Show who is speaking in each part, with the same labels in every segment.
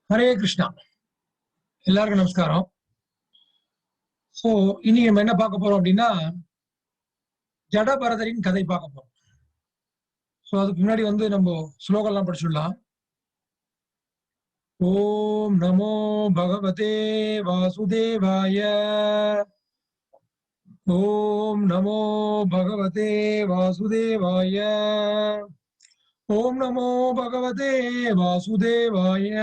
Speaker 1: ஹரே கிருஷ்ணா. எல்லாருக்கும் நமஸ்காரம். சோ இன்னைக்கு நம்ம என்ன பார்க்க போறோம் அப்படின்னா, ஜடபரதரின் கதை பார்க்க போறோம். சோ அதுக்கு முன்னாடி நம்ம ஸ்லோகம் எல்லாம் படிச்சுடலாம். ஓம் நமோ பகவதே வாசுதேவாய. ஓம் நமோ பகவதே வாசுதேவாய. ஓம் நமோ பகவதே வாசுதேவாய.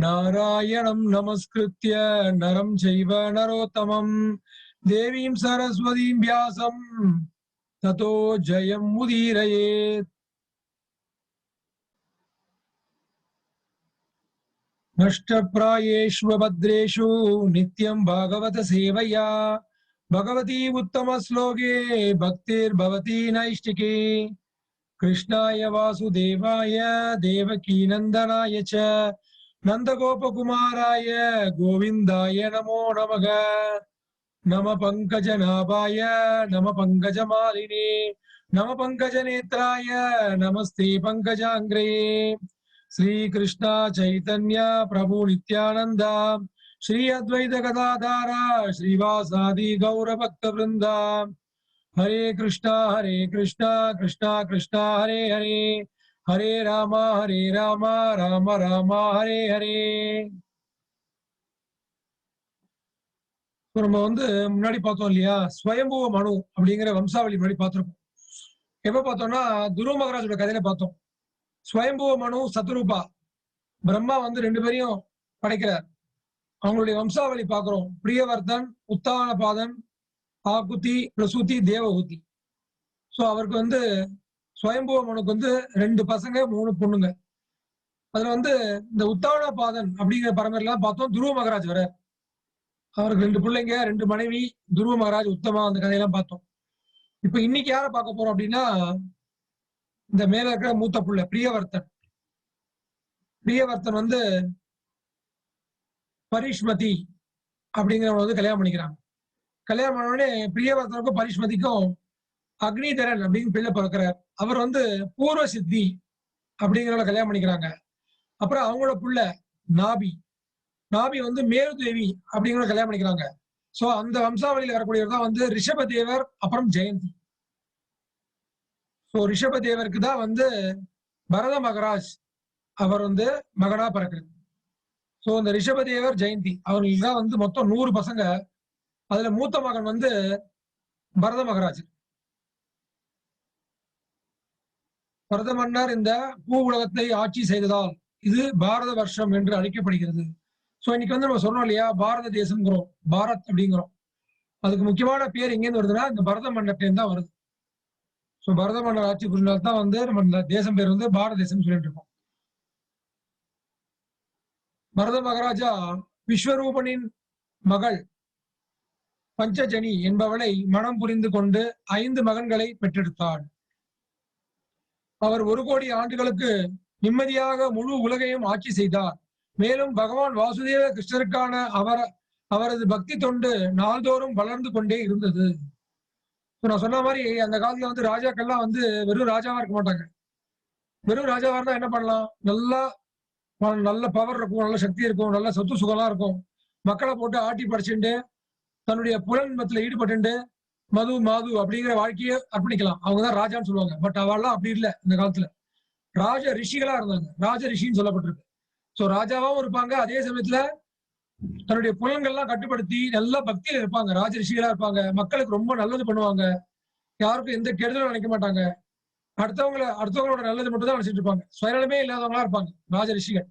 Speaker 1: நாராயணம் நமஸ்கிருத்ய நரம் செய்வ நரோத்தமம் தேவீம் சரஸ்வதீம் வியாசம் ததோ ஜெயம் முதீரயேத். நஷ்டப்ராயேஷ்வ பத்ரேஷு நித்யம் பாகவத சேவையா பகவதி உத்தம ஸ்லோகே பக்திர் பவதி நைஷ்டிகே. கிருஷ்ணாய வாசுதேவாய தேவகி நந்தனாய ச நந்தகோபகுமாராய கோவிந்தாய நமோ நமக. நம பங்கஜநாபாய நம பங்கஜமாலினே நம பங்கஜநேத்ராய நமஸ்தே பங்கஜாங்கிரே. ஸ்ரீகிருஷ்ணா சைதன்யா பிரபு நித்யானந்தா ஸ்ரீ அத்வைத கதாதாரா ஸ்ரீவாசாதி கௌரபக்த விருந்தா. ஹரே கிருஷ்ணா கிருஷ்ணா கிருஷ்ணா ஹரே ஹரே ஹரே ராமா ராம ராமா ஹரே ஹரே. நம்ம முன்னாடி பார்த்தோம் இல்லையா, ஸ்வயம்புவ மனு அப்படிங்கிற வம்சாவளி முன்னாடி பார்த்திருக்கோம். எப்ப பார்த்தோம்னா துருவ மகாராஜோட கதையில பார்த்தோம். ஸ்வயம்புவ மனு சத்ரூபா பிரம்மா ரெண்டு பேரையும் படைக்கிறார். அவங்களுடைய வம்சாவளி பார்க்கிறோம். பிரியவர்தன், உத்தானபாதன், ஆகுதி, பிரசூதி, தேவஹூதி. சோ அவருக்கு ஸ்வயம்புவ மனுக்கு ரெண்டு பசங்க, மூணு பொண்ணுங்க. அதுல இந்த உத்தானபாதன் அப்படிங்கிற பரம்பரைலாம் பார்த்தோம். துருவ மகாராஜ் வர அவருக்கு ரெண்டு பிள்ளைங்க, ரெண்டு மனைவி, துருவ மகாராஜ், உத்தமா, அந்த கதையெல்லாம் பார்த்தோம். இப்ப இன்னைக்கு யார பார்க்க போறோம் அப்படின்னா, இந்த மேல இருக்கிற மூத்த புள்ள பிரியவர்த்தன். பிரியவர்த்தன் பரிஷ்மதி அப்படிங்கிறவங்க கல்யாணம் பண்ணிக்கிறாங்க. கல்யாணம் பண்ண உடனே பிரியவர்த்தனுக்கும் பரிஷ்மதிக்கும் அக்னிதரன் அப்படின்னு பிள்ளை பிறக்கிறார். அவர் பூர்வ சித்தி அப்படிங்கிறவங்கள கல்யாணம் பண்ணிக்கிறாங்க. அப்புறம் அவங்களோட புள்ள நாபி நாபி மேரு தேவி அப்படிங்கிற கல்யாணம் பண்ணிக்கிறாங்க. சோ அந்த வம்சாவளியில வரக்கூடியவர் தான் ரிஷபதேவர், அப்புறம் ஜெயந்தி. சோ ரிஷபதேவருக்கு தான் பரத மகராஜ் அவர் மகனா பிறக்கிறது. சோ இந்த ரிஷபதேவர், ஜெயந்தி அவங்களுக்கு தான் மொத்தம் 100 பசங்க. அதுல மூத்த மகன் பரத மகராஜ். பரத மன்னர் இந்த பூ உலகத்தை ஆட்சி செய்ததால் இது பாரத வருஷம் என்று அழைக்கப்படுகிறது. சோ இன்னைக்கு நம்ம சொல்றோம் இல்லையா, பாரத தேசம்ங்கிறோம், பாரத் அப்படிங்கிறோம். அதுக்கு முக்கியமான பேர் எங்கேருந்து வருதுன்னா இந்த பரத மன்னர்கிட்ட தான் வருது. சோ பரத மன்னர் ஆட்சி புரிந்தால் தான் நம்ம தேசம் பேர் பாரத தேசம் சொல்லிட்டு இருக்கோம். பரத மகாராஜா விஸ்வரூபனின் மகள் பஞ்சஜனி என்பவளை மனம் புரிந்து கொண்டு 5 மகன்களை பெற்றெடுத்தாள். அவர் 1 கோடி ஆண்டுகளுக்கு நிம்மதியாக முழு உலகையும் ஆட்சி செய்தார். மேலும் பகவான் வாசுதேவ கிருஷ்ணருக்கான அவரது பக்தி தொண்டு நாள்தோறும் வளர்ந்து கொண்டே இருந்தது. நான் சொன்ன மாதிரி அந்த காலத்துல ராஜாக்கள்லாம் வெறும் ராஜாவா இருக்க மாட்டாங்க. வெறும் ராஜாவா இருந்தா என்ன பண்ணலாம், நல்ல பவர் இருக்கும், நல்ல சக்தி இருக்கும், நல்ல சொத்து சுகம்லாம் இருக்கும். மக்களை போட்டு ஆட்டி படிச்சுட்டு தன்னுடைய புலன்பத்துல ஈடுபட்டு மது மாது அப்படிங்கிற வாழ்க்கையை அர்ப்பணிக்கலாம். அவங்கதான் ராஜான்னு சொல்லுவாங்க. பட் அவெல்லாம் அப்படி இல்லை. இந்த காலத்துல ராஜ ரிஷிகளா இருந்தாங்க. ராஜ ரிஷின்னு சொல்லப்பட்டிருக்கு. சோ ராஜாவும் இருப்பாங்க, அதே சமயத்துல தன்னுடைய புலன்கள்லாம் கட்டுப்படுத்தி நல்ல பக்தியில இருப்பாங்க. ராஜ ரிஷிகளா இருப்பாங்க. மக்களுக்கு ரொம்ப நல்லது பண்ணுவாங்க. யாருக்கும் எந்த கெடுதலும் நினைக்க மாட்டாங்க. அடுத்தவங்களோட நல்லது மட்டும் தான் நினைச்சிட்டு இருப்பாங்க. சுயநலமே இல்லாதவங்களா இருப்பாங்க ராஜ ரிஷிகள்.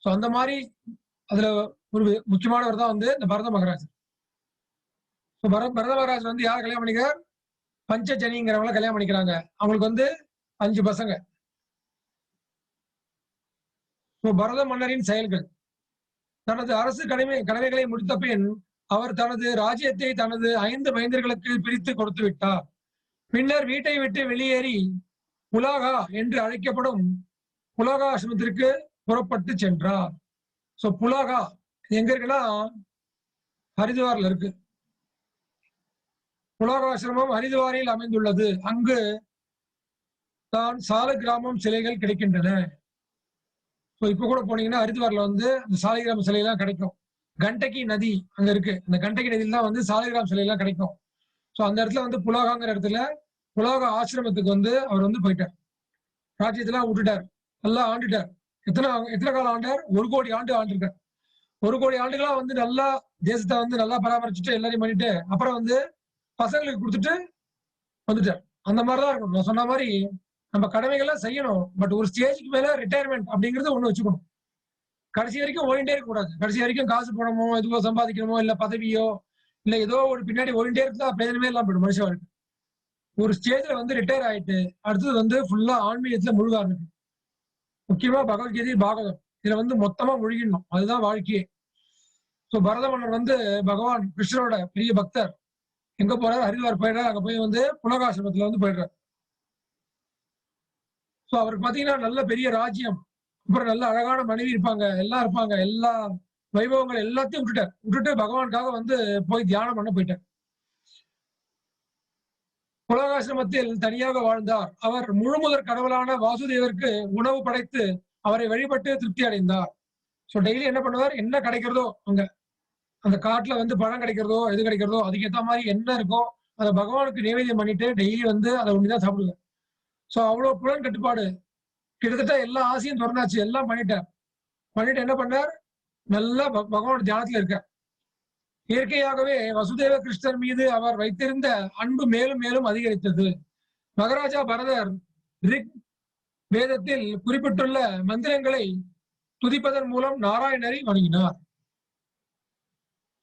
Speaker 1: சோ அந்த மாதிரி அதுல ஒரு முக்கியமானவர் தான் இந்த பரத மகாராஜ். பரத மகாராஜ் யார் கல்யாணம் பண்ணிக்கிறார்? பஞ்சஜனிங்கிறவங்கள கல்யாணம் பண்ணிக்கிறாங்க. அவங்களுக்கு 5 பசங்க. பரத மன்னரின் செயல்கள். தனது அரசு கடமைகளை முடித்த பின் அவர் தனது ராஜ்யத்தை தனது 5 மைந்தர்களுக்கு பிரித்து கொடுத்து விட்டார். பின்னர் வீட்டை விட்டு வெளியேறி புலாகா என்று அழைக்கப்படும் புலாகா ஆசிரமத்திற்கு புறப்பட்டு சென்றார். சோ புலாகா எங்க இருக்குன்னா ஹரித்வார்ல இருக்கு. புலாகா ஆசிரமம் ஹரித்வாரில் அமைந்துள்ளது. அங்கு தான் சால கிராமம் சிலைகள் கிடைக்கின்றன. ஸோ இப்ப கூட போனீங்கன்னா ஹரித்வார்ல வந்து இந்த சாலிகிராம் சிலையெல்லாம் கிடைக்கும். கண்டகி நதி அங்க இருக்கு. இந்த கண்டகி நதியில தான் வந்து சாலிகிராம் சிலையெல்லாம் கிடைக்கும். ஸோ அந்த இடத்துல வந்து புலோகாங்கிற இடத்துல புலோக ஆசிரமத்துக்கு வந்து அவர் வந்து போயிட்டார். ராஜ்யத்தெல்லாம் விட்டுட்டார், நல்லா ஆண்டுட்டார். எத்தனை எத்தனை காலம் ஆண்டார்? 1 கோடி ஆண்டு ஆண்டிருக்கார். 1 கோடி ஆண்டுகளா வந்து நல்லா தேசத்தை வந்து நல்லா பராமரிச்சுட்டு எல்லாரையும் பண்ணிட்டு அப்புறம் வந்து பசங்களுக்கு கொடுத்துட்டு வந்துட்டார். அந்த மாதிரிதான் இருக்கணும். நான் சொன்ன மாதிரி நம்ம கடமைகள்லாம் செய்யணும். பட் ஒரு ஸ்டேஜுக்கு மேல ரிட்டையர்மெண்ட் அப்படிங்கறது ஒண்ணு வச்சுக்கணும். கடைசி வரைக்கும் ஓடிட்டே இருக்க கூடாது. கடைசி வரைக்கும் காசு பணமோ எதுவோ சம்பாதிக்கணுமோ இல்ல பதவியோ இல்ல ஏதோ ஒரு பின்னாடி ஓடிட்டே இருந்தா பிரயோஜனமே இல்லாம போயிடும் மனுஷன். ஒரு ஸ்டேஜ்ல வந்து ரிட்டையர் ஆயிட்டு அடுத்தது வந்து ஃபுல்லா ஆன்மீகத்துல முழுக ஆரம்பிக்கும். முக்கியமா பகவத்கீதை பாகவதம் இதுல வந்து மொத்தமா முழுகிடணும். அதுதான் வாழ்க்கையே. சோ பரத மன்னர் வந்து பகவான் கிருஷ்ணரோட பெரிய பக்தர். எங்க போறாரு? ஹரித்வார் போயிடுறாரு. அங்க போய் வந்து புலகாசிரமத்துல வந்து போயிடுறாரு. சோ அவருக்கு பாத்தீங்கன்னா நல்ல பெரிய ராஜ்யம், அப்புறம் நல்ல அழகான மனைவி இருப்பாங்க, எல்லாம் இருப்பாங்க, எல்லா வைபவங்கள் எல்லாத்தையும் விட்டுட்டு பகவானுக்காக வந்து போய் தியானம் பண்ண போயிட்டார். புலகாசிரமத்தில் தனியாக வாழ்ந்தார். அவர் முழுமுதற் கடவுளான வாசுதேவருக்கு உணவு படைத்து அவரை வழிபட்டு திருப்தி அடைந்தார். சோ டெய்லி என்ன பண்ணுவார்? என்ன கிடைக்கிறதோ அங்க அந்த காட்டுல வந்து பழம் கிடைக்கிறதோ எது கிடைக்கிறதோ அதுக்கேற்ற மாதிரி என்ன இருக்கோ அதை பகவானுக்கு நிவேதியம் பண்ணிட்டு டெய்லி வந்து அதை ஒண்ணுதான் சாப்பிடுவார். சோ அவ்வளவு புலன் கட்டுப்பாடு. கிட்டத்தட்ட எல்லா ஆசையும் திறந்தாச்சு, எல்லாம் பண்ணிட்டு என்ன பண்ணார்? நல்லா பகவான் தியானத்துல இருக்க. இயற்கையாகவே வசுதேவ கிருஷ்ணர் மீது அவர் வைத்திருந்த அன்பு மேலும் மேலும் அதிகரித்தது. மகாராஜா பரதர் ரிக் வேதத்தில் குறிப்பிட்டுள்ள மந்திரங்களை துதிப்பதன் மூலம் நாராயணரை வணங்கினார்.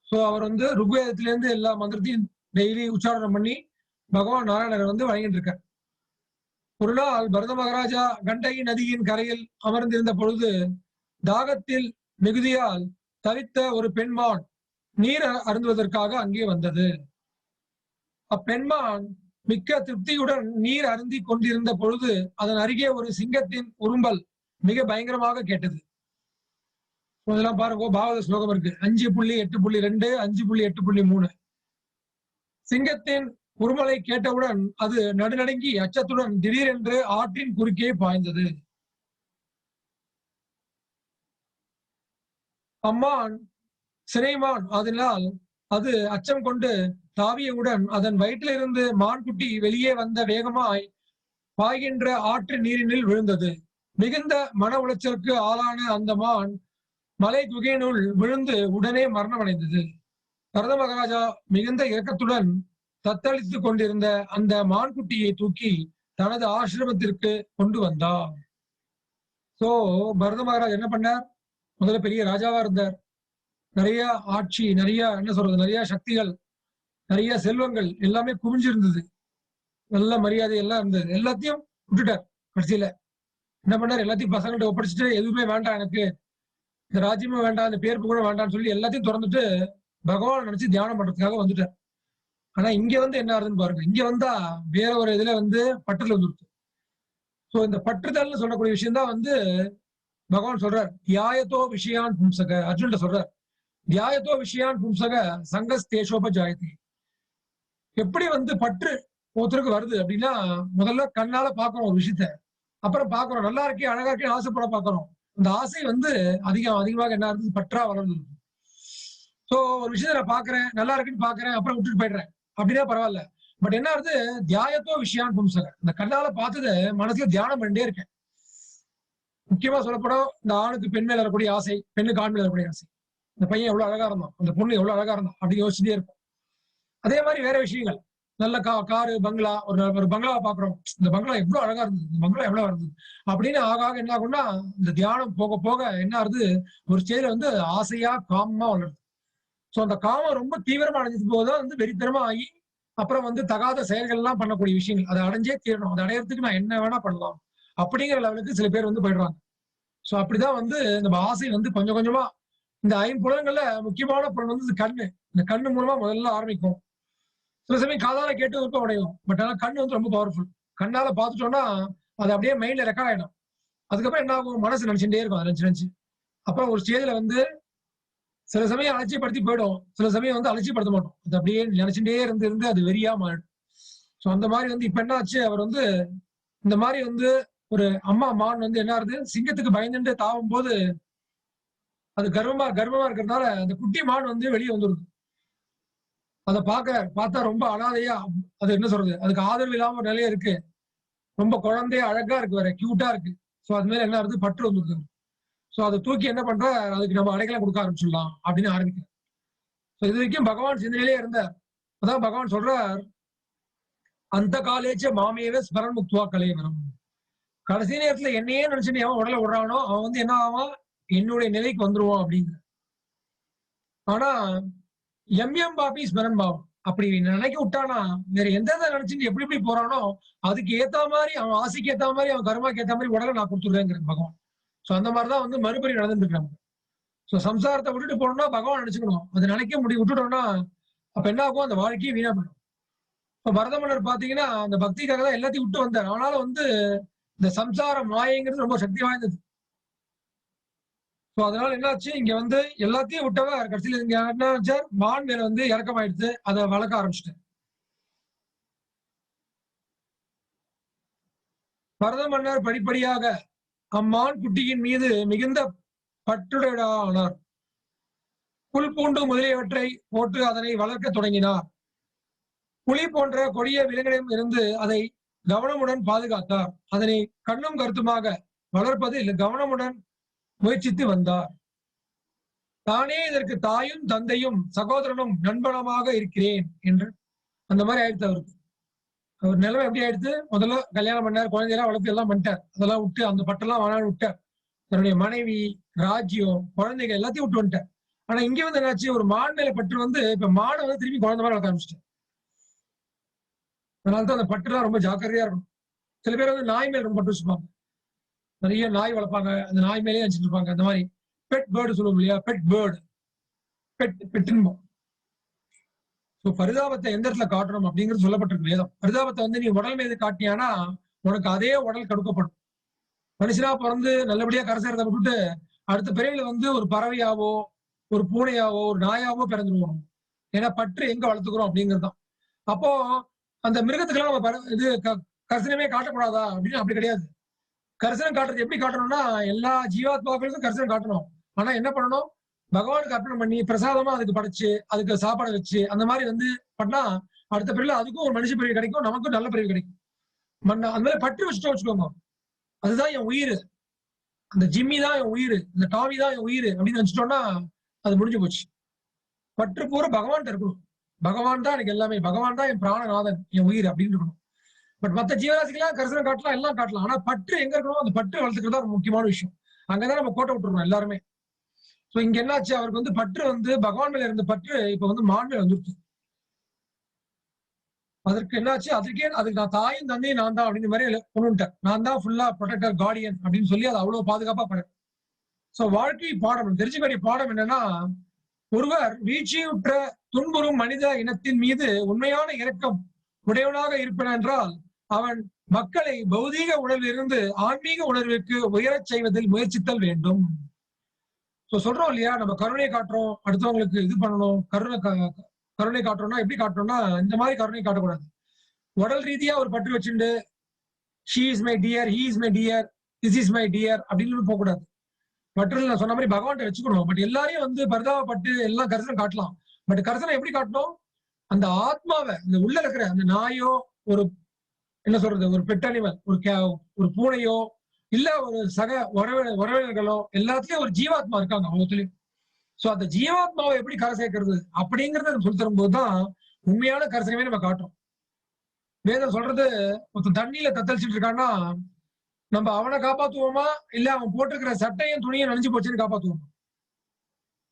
Speaker 1: சோ அவர் வந்து ருக்வேதத்திலிருந்து எல்லா மந்திரத்தையும் டெய்லி உச்சாரணம் பண்ணி பகவான் நாராயணரை வந்து வணங்கிட்டு இருக்கார். ஒரு நாள் பரத மகாராஜா கண்டகி நதியின் கரையில் அமர்ந்திருந்த பொழுது தாகத்தில் மிகுதியால் தவித்த ஒரு பெண்மான் நீர் அருந்துவதற்காக அங்கே வந்தது. அப்பெண்மான் மிக்க திருப்தியுடன் நீர் அருந்தி கொண்டிருந்த பொழுது அதன் அருகே ஒரு சிங்கத்தின் உரும்பல் மிக பயங்கரமாக கேட்டது. இதெல்லாம் பாருங்க, பாகவத ஸ்லோகம் இருக்கு 5.8.2 5.8.3. சிங்கத்தின் உருமலை கேட்டவுடன் அது நடுநடுங்கி அச்சத்துடன் திடீரென்று ஆற்றின் குறுக்கே பாய்ந்தது. அம்மான் சிறைமான் அதனால் அது அச்சம் கொண்டு தாவியவுடன் அதன் வயிற்றிலிருந்து மான்குட்டி வெளியே வந்த வேகமாய் பாய்கின்ற ஆற்று நீரினில் விழுந்தது. மிகுந்த மன உளைச்சலுக்கு ஆளான அந்த மான் மலை குகையினுள் விழுந்து உடனே மரணமடைந்தது. பரத மகாராஜா மிகுந்த இரக்கத்துடன் தத்தளித்துக் கொண்டிருந்த அந்த மான்குட்டியை தூக்கி தனது ஆசிரமத்திற்கு கொண்டு வந்தார். சோ பரத மகாராஜ் என்ன பண்ணார்? முதல்ல பெரிய ராஜாவா இருந்தார். நிறைய ஆட்சி, நிறைய என்ன சொல்றது, நிறைய சக்திகள், நிறைய செல்வங்கள் எல்லாமே குவிஞ்சிருந்தது. நல்ல மரியாதை எல்லாம் இருந்தது. எல்லாத்தையும் விட்டுட்டார். கடைசியில என்ன பண்ணார்? எல்லாத்தையும் பசங்கள்ட்ட ஒப்படைச்சிட்டு எதுவுமே வேண்டாம், எனக்கு இந்த ராஜ்யமும் வேண்டாம், இந்த பேர்ப்பு கூட வேண்டாம்னு சொல்லி எல்லாத்தையும் திறந்துட்டு பகவான் நினைச்சு தியானம் பண்றதுக்காக வந்துட்டார். ஆனா இங்க வந்து என்ன ஆகுதுன்னு பாருங்க. இங்க வந்தா வேற ஒரு இதுல வந்து பற்றுதல் வந்துருச்சு. சோ இந்த பற்றுதல்னு சொல்லக்கூடிய விஷயம் தான் வந்து பகவான் சொல்றார், தியாயத்தோ விஷயான் பும்சக. அர்ஜுன்ட்ட சொல்றார், தியாயத்தோ விஷயான் பும்சக சங்கஸ் தேசோபஜாயதி. எப்படி வந்து பற்று ஒருத்தருக்கு வருது அப்படின்னா, முதல்ல கண்ணால பாக்குறோம் ஒரு விஷயத்த, அப்புறம் பாக்குறோம் நல்லா இருக்கே அழகா இருக்கே ஆசைப்பட பாக்குறோம். அந்த ஆசை வந்து அதிகமாக என்ன ஆகுது? பற்றா வளர்ந்து. சோ ஒரு விஷயத்த நான் பாக்குறேன், நல்லா இருக்குன்னு பாக்குறேன், அப்புறம் விட்டுட்டு போயிடுறேன் அப்படின்னா பரவாயில்ல. பட் என்ன ஆகுது? தியாயத்தோ விஷயான் பும்சக. இந்த கண்ணால பார்த்தது மனசுல தியானம் பண்ணிட்டே இருக்கேன். முக்கியமா சொல்லப்படும் இந்த ஆணுக்கு பெண் மேல இருக்கக்கூடிய ஆசை, பெண்ணுக்கு ஆண் மேல இருக்கக்கூடிய ஆசை. இந்த பையன் எவ்வளவு அழகா இருந்தான், அந்த பொண்ணு எவ்வளவு அழகா இருந்தான் அப்படின்னு யோசிச்சுட்டே இருக்கும். அதே மாதிரி வேற விஷயங்கள், நல்ல காரு பங்களா, ஒரு பங்களாவை பாக்குறோம், இந்த பங்களா எவ்வளவு அழகா இருந்தது, இந்த பங்களா எவ்வளவு இருந்தது அப்படின்னு ஆக என்ன ஆகும்னா, இந்த தியானம் போக போக என்ன ஆகுது? ஒரு ஸ்டேஜ்ல வந்து ஆசையா காமமா வளருது. சோ அந்த காமம் ரொம்ப தீவிரமா அடைஞ்சது போதுதான் வந்து வெறித்தனமா ஆகி அப்புறம் வந்து தகாத செயல்கள் எல்லாம் பண்ணக்கூடிய விஷயங்கள். அதை அடைஞ்சே தீரணும், அதை அடையறதுக்கு நான் என்ன வேணா பண்ணலாம் அப்படிங்கிற லெவலுக்கு சில பேர் வந்து போயிடுறாங்க. சோ அப்படிதான் வந்து நம்ம ஆசை வந்து கொஞ்சம் கொஞ்சமா இந்த 5 புலன்கள்ல முக்கியமான புலன் வந்து கண்ணு. இந்த கண்ணு மூலமா முதல்ல ஆரம்பிக்கும். சில சமயம் காதால கேட்டு விருப்பம் அடையும். பட் ஆனா கண்ணு வந்து ரொம்ப பவர்ஃபுல். கண்ணால பார்த்துட்டோம்னா அது அப்படியே மைண்ட்ல ரெக்கார்ட் ஆயிடும். அதுக்கப்புறம் என்ன ஆகும்? மனசு நினைச்சுட்டே இருக்கும், அதை நினைச்சு. அப்புறம் ஒரு ஸ்டேஜ்ல வந்து சில சமயம் அலட்சியப்படுத்தி போயிடும், சில சமயம் வந்து அலட்சியப்படுத்த மாட்டோம். அது அப்படியே நினைச்சுட்டே இருந்து அது வெறியா மாறிடும். சோ அந்த மாதிரி வந்து இப்ப என்ன ஆச்சு? அவர் வந்து இந்த மாதிரி வந்து ஒரு அம்மா மான் வந்து என்ன ஆகுது, சிங்கத்துக்கு பயந்துட்டு தாவும் போது அது கர்வமா இருக்கிறதுனால அந்த குட்டி மான் வந்து வெளியே வந்துருது. அதை பார்த்தா ரொம்ப அனாதையா, அது என்ன சொல்றது, அதுக்கு ஆதரவு இல்லாம ஒரு நிலைய இருக்கு. ரொம்ப குழந்தைய அழகா இருக்கு, வேற கியூட்டா இருக்கு. சோ அது மேல என்ன ஆகுது, பற்று வந்துருது. சோ அதை தூக்கி என்ன பண்ற, அதுக்கு நம்ம அடைக்கலம் கொடுக்க ஆரம்பிச்சிடலாம் அப்படின்னு ஆரம்பிக்கிறேன். சோ இது வரைக்கும் பகவான் சிந்தனையிலே இருந்தார். அதான் பகவான் சொல்றார், அந்த காலேஜ மாமேவ ஸ்மரன் முக்துவா கலைவரம். கடைசி நேரத்துல என்னையே நினைச்சுட்டு எவன் உடலை விடுறானோ அவன் வந்து என்ன ஆவான், என்னுடைய நிலைக்கு வந்துருவான் அப்படின்னு. ஆனா எம் பாபி ஸ்மரன் பாவம் அப்படி நினைக்க விட்டானா, வேற எந்த நினைச்சுட்டு எப்படி எப்படி போறானோ அதுக்கு ஏத்த மாதிரி, அவன் ஆசைக்கு ஏத்த மாதிரி, அவன் கர்மாக்கு ஏத்த மாதிரி உடலை நான் கொடுத்துடுறேங்கிறேன் பகவான். சோ அந்த மாதிரிதான் வந்து மறுபடியும் நடந்துட்டு இருக்காங்க. சோ சம்சாரத்தை விட்டுட்டு போனோம்னா பகவான் நினைச்சுக்கணும். அது நினைக்க விட்டுட்டோம்னா அப்ப என்ன ஆகும், அந்த வாழ்க்கையை வீணா போயிடும். இப்ப பரத மன்னர் பாத்தீங்கன்னா அந்த பக்திக்காக தான் எல்லாத்தையும் விட்டு வந்தார். ஆனாலும் வந்து இந்த சம்சார மாயைங்கிறது ரொம்ப சக்தி வாய்ந்தது. சோ அதனால என்னாச்சு, இங்க வந்து எல்லாத்தையும் விட்டவர் கடைசியில இங்க என்ன நினைச்சார், மான் மேல வந்து இறக்கமாயிடுச்சு, அதை வளர்க்க ஆரம்பிச்சிட்டேன். பரத மன்னர் படிப்படியாக அம்மான் குட்டியின் மீது மிகுந்த பற்றுடையவரானார். புல் பூண்டு முதலியவற்றை போட்டு அதனை வளர்க்க தொடங்கினார். புலி போன்ற கொடிய விலங்கிடம் இருந்து அதை கவனமுடன் பாதுகாத்தார். அதனை கண்ணும் கருத்துமாக வளர்ப்பதில் கவனமுடன் முயற்சித்து வந்தார். தானே இதற்கு தாயும் தந்தையும் சகோதரனும் நண்பனமாக இருக்கிறேன் என்று அந்த மாதிரி ஆயிடுச்சு அவருக்கு. அவர் நிலைமை எப்படி ஆயிடுச்சு, முதல்ல கல்யாணம் பண்ணார், குழந்தையெல்லாம் வளர்த்து எல்லாம் பண்ணிட்டார். அதெல்லாம் விட்டு அந்த பட்டெல்லாம் வேணாலும் விட்டார். தன்னுடைய மனைவி, ராஜ்யம், குழந்தைகள் எல்லாத்தையும் விட்டு வந்துட்டார். ஆனா இங்க வந்து என்னாச்சு, ஒரு மான் மேல பற்று வந்து இப்ப மானை வந்து திரும்பி குழந்தை மாதிரி வளர்க்க ஆரம்பிச்சிட்டேன். அதனாலதான் அந்த பட்டுலாம் ரொம்ப ஜாக்கிரதையா இருக்கணும். சில பேர் வந்து நாய் மேல ரொம்ப பட்டு வச்சுப்பாங்க. நிறைய நாய் வளர்ப்பாங்க, அந்த நாய் மேலேயே வச்சுட்டு இருப்பாங்க. அந்த மாதிரி பெட் பேர்டு சொல்லுவோம் இல்லையா, பெட் பேர்டு, பெட்டுன்னு. பரிதாபத்தை எந்த இடத்துல காட்டணும் அப்படிங்கிறது சொல்லப்பட்டிருக்கு வேதம். பரிதாபத்தை வந்து நீ உடல் மீது காட்டியானா உனக்கு அதே உடல் கடுக்கப்படும். மனுஷனா பிறந்து நல்லபடியா கரை சேர்றதை விட்டுட்டு அடுத்த பிறவில வந்து ஒரு பறவையாவோ, ஒரு பூனையாவோ, ஒரு நாயாவோ பிறந்துருவோம். ஏன்னா பற்று எங்க வளர்த்துக்கிறோம் அப்படிங்கிறதுதான். அப்போ அந்த மிருகத்துக்கெல்லாம் நம்ம இது கரிசனமே காட்டக்கூடாதா அப்படின்னு அப்படி கிடையாது. கரிசனம் காட்டுறது எப்படி காட்டணும்னா, எல்லா ஜீவாத்மாக்களுக்கும் கரிசனம் காட்டணும். ஆனா என்ன பண்ணணும், பகவானுக்கு அர்ப்பணம் பண்ணி பிரசாதமா அதுக்கு படைச்சு அதுக்கு சாப்பாடு வச்சு அந்த மாதிரி வந்து பண்ணா அடுத்த பிறகு அதுக்கும் ஒரு மனுஷ பிரிவு கிடைக்கும், நமக்கும் நல்ல பிரிவு கிடைக்கும். அந்த மாதிரி பற்று வச்சுட்டோம் வச்சுக்கோங்க, அதுதான் என் உயிர், அந்த ஜிம்மி தான் என் உயிர், இந்த டாமி தான் என் உயிர் அப்படின்னு நினைச்சிட்டோம்னா அது முடிஞ்சு போச்சு. பற்று பூரா பகவான் இருக்கணும். பகவான் தான் எனக்கு எல்லாமே, பகவான் தான் என் பிராணநாதன், என் உயிர் அப்படின்னு இருக்கணும். பட் மத்த ஜீவராசிக்கெல்லாம் கரிசனம் காட்டலாம், எல்லாம் காட்டலாம். ஆனா பற்று எங்க இருக்கணும், அந்த பற்று வளர்த்துக்கிறது தான் முக்கியமான விஷயம். அங்கதான் நம்ம கோட்டை விட்டுருவோம் எல்லாருமே. சோ இங்க என்னாச்சு, அவருக்கு வந்து பற்று வந்து பகவான் மேல இருந்த பற்று இப்ப வந்து மான் மேல வந்துருச்சு. அதற்கு என்னாச்சு, அதுக்கு நான் தாயும் தந்தையும் நான் தான் அப்படின்ற மாதிரி கொண்டுட்டேன். நான் தான் ஃபுல்லா ப்ரொடெக்டர், கார்டியன் அப்படின்னு சொல்லி அதை அவ்வளவு பாதுகாப்பா பண்ணேன். சோ வாழ்க்கை பாடம், தெரிஞ்சுக்க வேண்டிய பாடம் என்னன்னா, ஒருவர் வீழ்ச்சியுற்ற துன்புறும் மனித இனத்தின் மீது உண்மையான இரக்கம் உடையவனாக இருப்பன என்றால் அவன் மக்களை பௌதீக உணர்விலிருந்து ஆன்மீக உணர்விற்கு உயரச் செய்வதில் முயற்சித்தல் வேண்டும். சொல்றோம் இல்லையா, நம்ம கருணை காட்டுறோம், அடுத்தவங்களுக்கு இது பண்ணணும், கருணை காட்டுறோம்னா எப்படி காட்டுறோம்னா இந்த மாதிரி கருணை காட்டக்கூடாது. உடல் ரீதியா ஒரு பற்று வச்சுட்டு she is my dear, he is my dear, this is my dear அப்படின்னு போகக்கூடாது. பற்று நான் சொன்ன மாதிரி பகவான்கிட்ட வச்சுக்கணும். பட் எல்லாரையும் வந்து பரிதாபப்பட்டு எல்லாம் கரிசனம் காட்டலாம். பட் கரிசனம் எப்படி காட்டணும், அந்த ஆத்மாவை, இந்த உள்ள இருக்கிற அந்த நாயோ, ஒரு என்ன சொல்றது, ஒரு பெட் அனிமல், ஒரு பூனையோ, இல்ல ஒரு சக உறவினர்களோ, எல்லாத்துலயும் ஒரு ஜீவாத்மா இருக்காங்க அவங்கத்துலயும். சோ அந்த ஜீவாத்மாவை எப்படி கரை சேர்க்கிறது அப்படிங்கறத சொல்லி தரும்போதுதான் உண்மையான கரிசனமே நம்ம காட்டுறோம். வேதம் சொல்றது, ஒருத்தன் தண்ணியில தத்தளிச்சுட்டு இருக்கான்னா நம்ம அவனை காப்பாத்துவோமா, இல்ல அவன் போட்டிருக்கிற சட்டையும் துணியும் நனைஞ்சு போச்சுன்னு காப்பாத்துவோமா?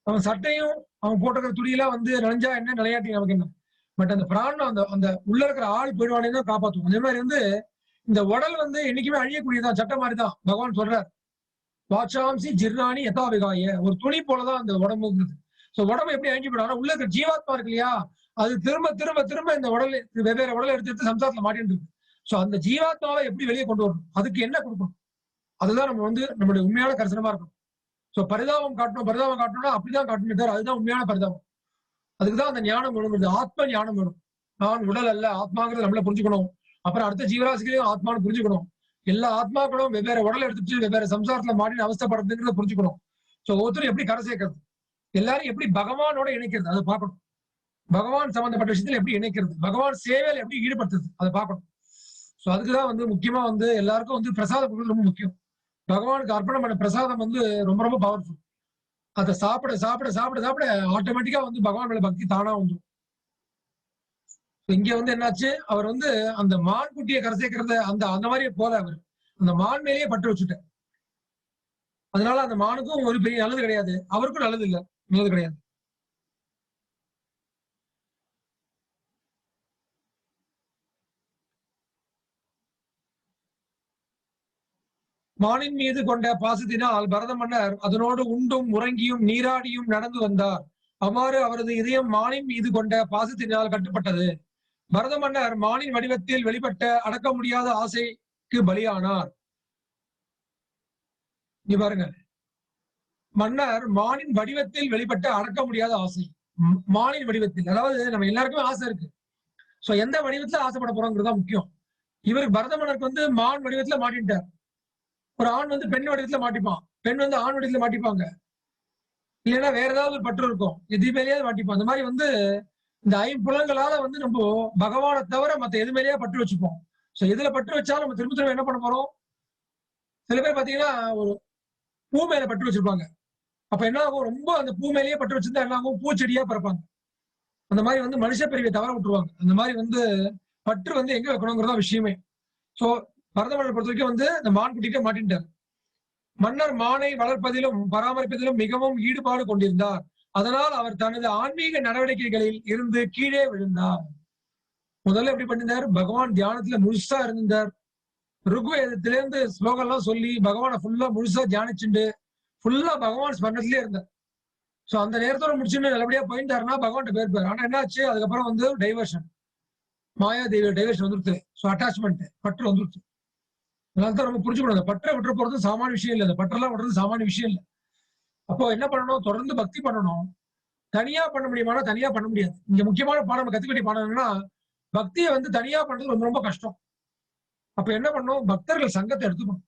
Speaker 1: அவன் சட்டையும் அவன் போட்டிருக்கிற துணியெல்லாம் வந்து நனைஞ்சா என்ன, நிலையாட்டி நமக்கு என்ன? பட் அந்த பிராணம், அந்த உள்ள இருக்கிற ஆள் போயிடுவானே தான் காப்பாத்துவோம். அதே மாதிரி வந்து இந்த உடல் வந்து என்னைக்குமே அழியக்கூடியதான், சட்டை மாதிரிதான். பகவான் சொல்றார், வாச்சாம்சி ஜிர்னானி யதாவிகாய, ஒரு துணி போலதான் அந்த உடம்புங்கிறது. சோ உடம்பு எப்படி அழிஞ்சு போயிடும், உள்ள இருக்கிற ஜீவாத்மா இருக்கு இல்லையா, அது திரும்ப திரும்ப திரும்ப இந்த உடல் வெவ்வேறு உடலை எடுத்து சம்சாரத்துல மாட்டிட்டு இருக்கு. சோ அந்த ஜீவாத்மாவை எப்படி வெளியே கொண்டு வரணும், அதுக்கு என்ன கொடுக்கணும், அதுதான் நம்ம வந்து நம்மளுடைய உண்மையான கரிசனமா இருக்கணும். சோ பரிதாபம் காட்டணும்னா அப்படிதான் காட்டணும் தவிர அதுதான் உண்மையான பரிதாபம். அதுக்குதான் அந்த ஞானம் வேணுங்கிறது, ஆத்ம ஞானம் வேணும். நான் உடல் அல்ல, ஆத்மாங்கிறது நம்மள புரிஞ்சுக்கணும். அப்புறம் அடுத்த ஜீவராசிகளையும் ஆத்மான்னு புரிஞ்சுக்கணும். எல்லா ஆத்மாக்களும் வெவ்வேறு உடல் எடுத்துட்டு வெவ்வேறு சம்சாரத்துல மாடி அவஸ்தைப்படுறதுங்கிறத புரிஞ்சுக்கணும். சோ ஒவ்வொருத்தரும் எப்படி கரை சேர்க்கறது, எல்லாரும் எப்படி பகவானோட இணைக்கிறது அதை பார்க்கணும். பகவான் சம்பந்தப்பட்ட விஷயத்துல எப்படி இணைக்கிறது, பகவான் சேவையில எப்படி ஈடுபடுத்துறது அதை பார்க்கணும். சோ அதுக்குதான் வந்து முக்கியமா வந்து எல்லாருக்கும் வந்து பிரசாதம் கொடுக்கிறது ரொம்ப முக்கியம். பகவானுக்கு அர்ப்பணம் பண்ண பிரசாதம் வந்து ரொம்ப ரொம்ப பவர்ஃபுல். அதை சாப்பிட சாப்பிட சாப்பிட சாப்பிட ஆட்டோமேட்டிக்கா வந்து பகவான் மேல பக்தி தானா வந்துடும். இங்க வந்து என்னாச்சு, அவர் வந்து அந்த மான் குட்டியை கரை சேர்க்கறத அந்த அந்த மாதிரியே போல அவர் அந்த மான் மேலேயே பற்று வச்சுட்டார். அதனால அந்த மானுக்கும் ஒரு பெரிய நல்லது கிடையாது, அவருக்கும் நல்லது இல்ல, நல்லது கிடையாது. மானின் மீது கொண்ட பாசத்தினால் பரத மன்னர் அதனோடு உண்டும் உறங்கியும் நீராடியும் நடந்து வந்தார். அவ்வாறு அவரது இதயம் மானின் மீது கொண்ட பாசத்தினால் கட்டுப்பட்டது. பரத மன்னர் மானின் வடிவத்தில் வெளிப்பட்ட அடக்க முடியாத ஆசைக்கு பலியானார். நீ பாருங்க, மன்னர் மானின் வடிவத்தில் வெளிப்பட்ட அடக்க முடியாத ஆசை. மானின் வடிவத்தில், அதாவது நம்ம எல்லாருக்குமே ஆசை இருக்கு. சோ எந்த வடிவத்துல ஆசைப்பட போறோங்கிறது முக்கியம். இவர் பரத மன்னருக்கு வந்து மான் வடிவத்துல மாட்டிட்டார். ஒரு ஆண் வந்து பெண் வடிவத்துல மாட்டிப்பான், பெண் வந்து ஆண் வடிவத்துல மாட்டிப்பாங்க, இல்லைன்னா வேற ஏதாவது ஒரு பற்று இருக்கும், எது மேலேயாவது மாட்டிப்போம். அந்த மாதிரி வந்து இந்த ஐம்புலங்களால வந்து நம்ம பகவானை தவிர மத்த எது மேலேயே பற்று வச்சுப்போம். சோ எதுல பற்று வச்சாலும் நம்ம திரும்ப திரும்ப என்ன பண்ண போறோம், சில பேர் பாத்தீங்கன்னா ஒரு பூ மேல பற்று வச்சிருப்பாங்க. அப்ப என்ன ஆகும், ரொம்ப அந்த பூ மேலேயே பற்று வச்சிருந்தா என்ன ஆகும், பூச்செடியா பிறப்பாங்க. அந்த மாதிரி வந்து மனுஷ பிரிவை தவற விட்டுருவாங்க. அந்த மாதிரி வந்து பற்று வந்து எங்க வைக்கணுங்கிறதா விஷயமே. சோ பரத மன்னர் பொறுத்த வரைக்கும் வந்து இந்த மான் குட்டிகிட்ட மாட்டின்ட்டார். மன்னர் மானை வளர்ப்பதிலும் பராமரிப்பதிலும் மிகவும் ஈடுபாடு கொண்டிருந்தார். அதனால் அவர் தனது ஆன்மீக நடவடிக்கைகளில் இருந்து கீழே விழுந்தார். முதல்ல எப்படி பண்ணிருந்தார், பகவான் தியானத்துல முழுசா இருந்தார். ருக்வேதத்திலிருந்து ஸ்லோகம் எல்லாம் சொல்லி பகவானை ஃபுல்லா முழுசா தியானிச்சுண்டு ஃபுல்லா பகவான் ஸ்மரணத்திலே இருந்தார். சோ அந்த நேரத்தோட முடிச்சுன்னு நல்லபடியா போயிட்டாருன்னா பகவான் போயிருப்பாரு. ஆனா என்னாச்சு, அதுக்கப்புறம் வந்து டைவர்ஷன், மாயா தேவி டைவர்ஷன் வந்துருச்சு. சோ அட்டாச்மெண்ட், பற்று வந்துருச்சு. அதனால்தான் நம்ம புரிஞ்சுக்கணும், அந்த பற்றை விட்டு போறது சாமானிய விஷயம் இல்லை, அந்த பற்றெல்லாம் விடுறது சாமானிய விஷயம் இல்லை. அப்போ என்ன பண்ணணும், தொடர்ந்து பக்தி பண்ணணும். தனியா பண்ண முடியுமானா தனியா பண்ண முடியாது. இங்க முக்கியமான பாடம் நம்ம கத்துக்க வேண்டிய பாடம் என்னன்னா, பக்தியை வந்து தனியா பண்றது ரொம்ப ரொம்ப கஷ்டம். அப்ப என்ன பண்ணணும், பக்தர்கள் சங்கத்தை எடுத்துக்கணும்.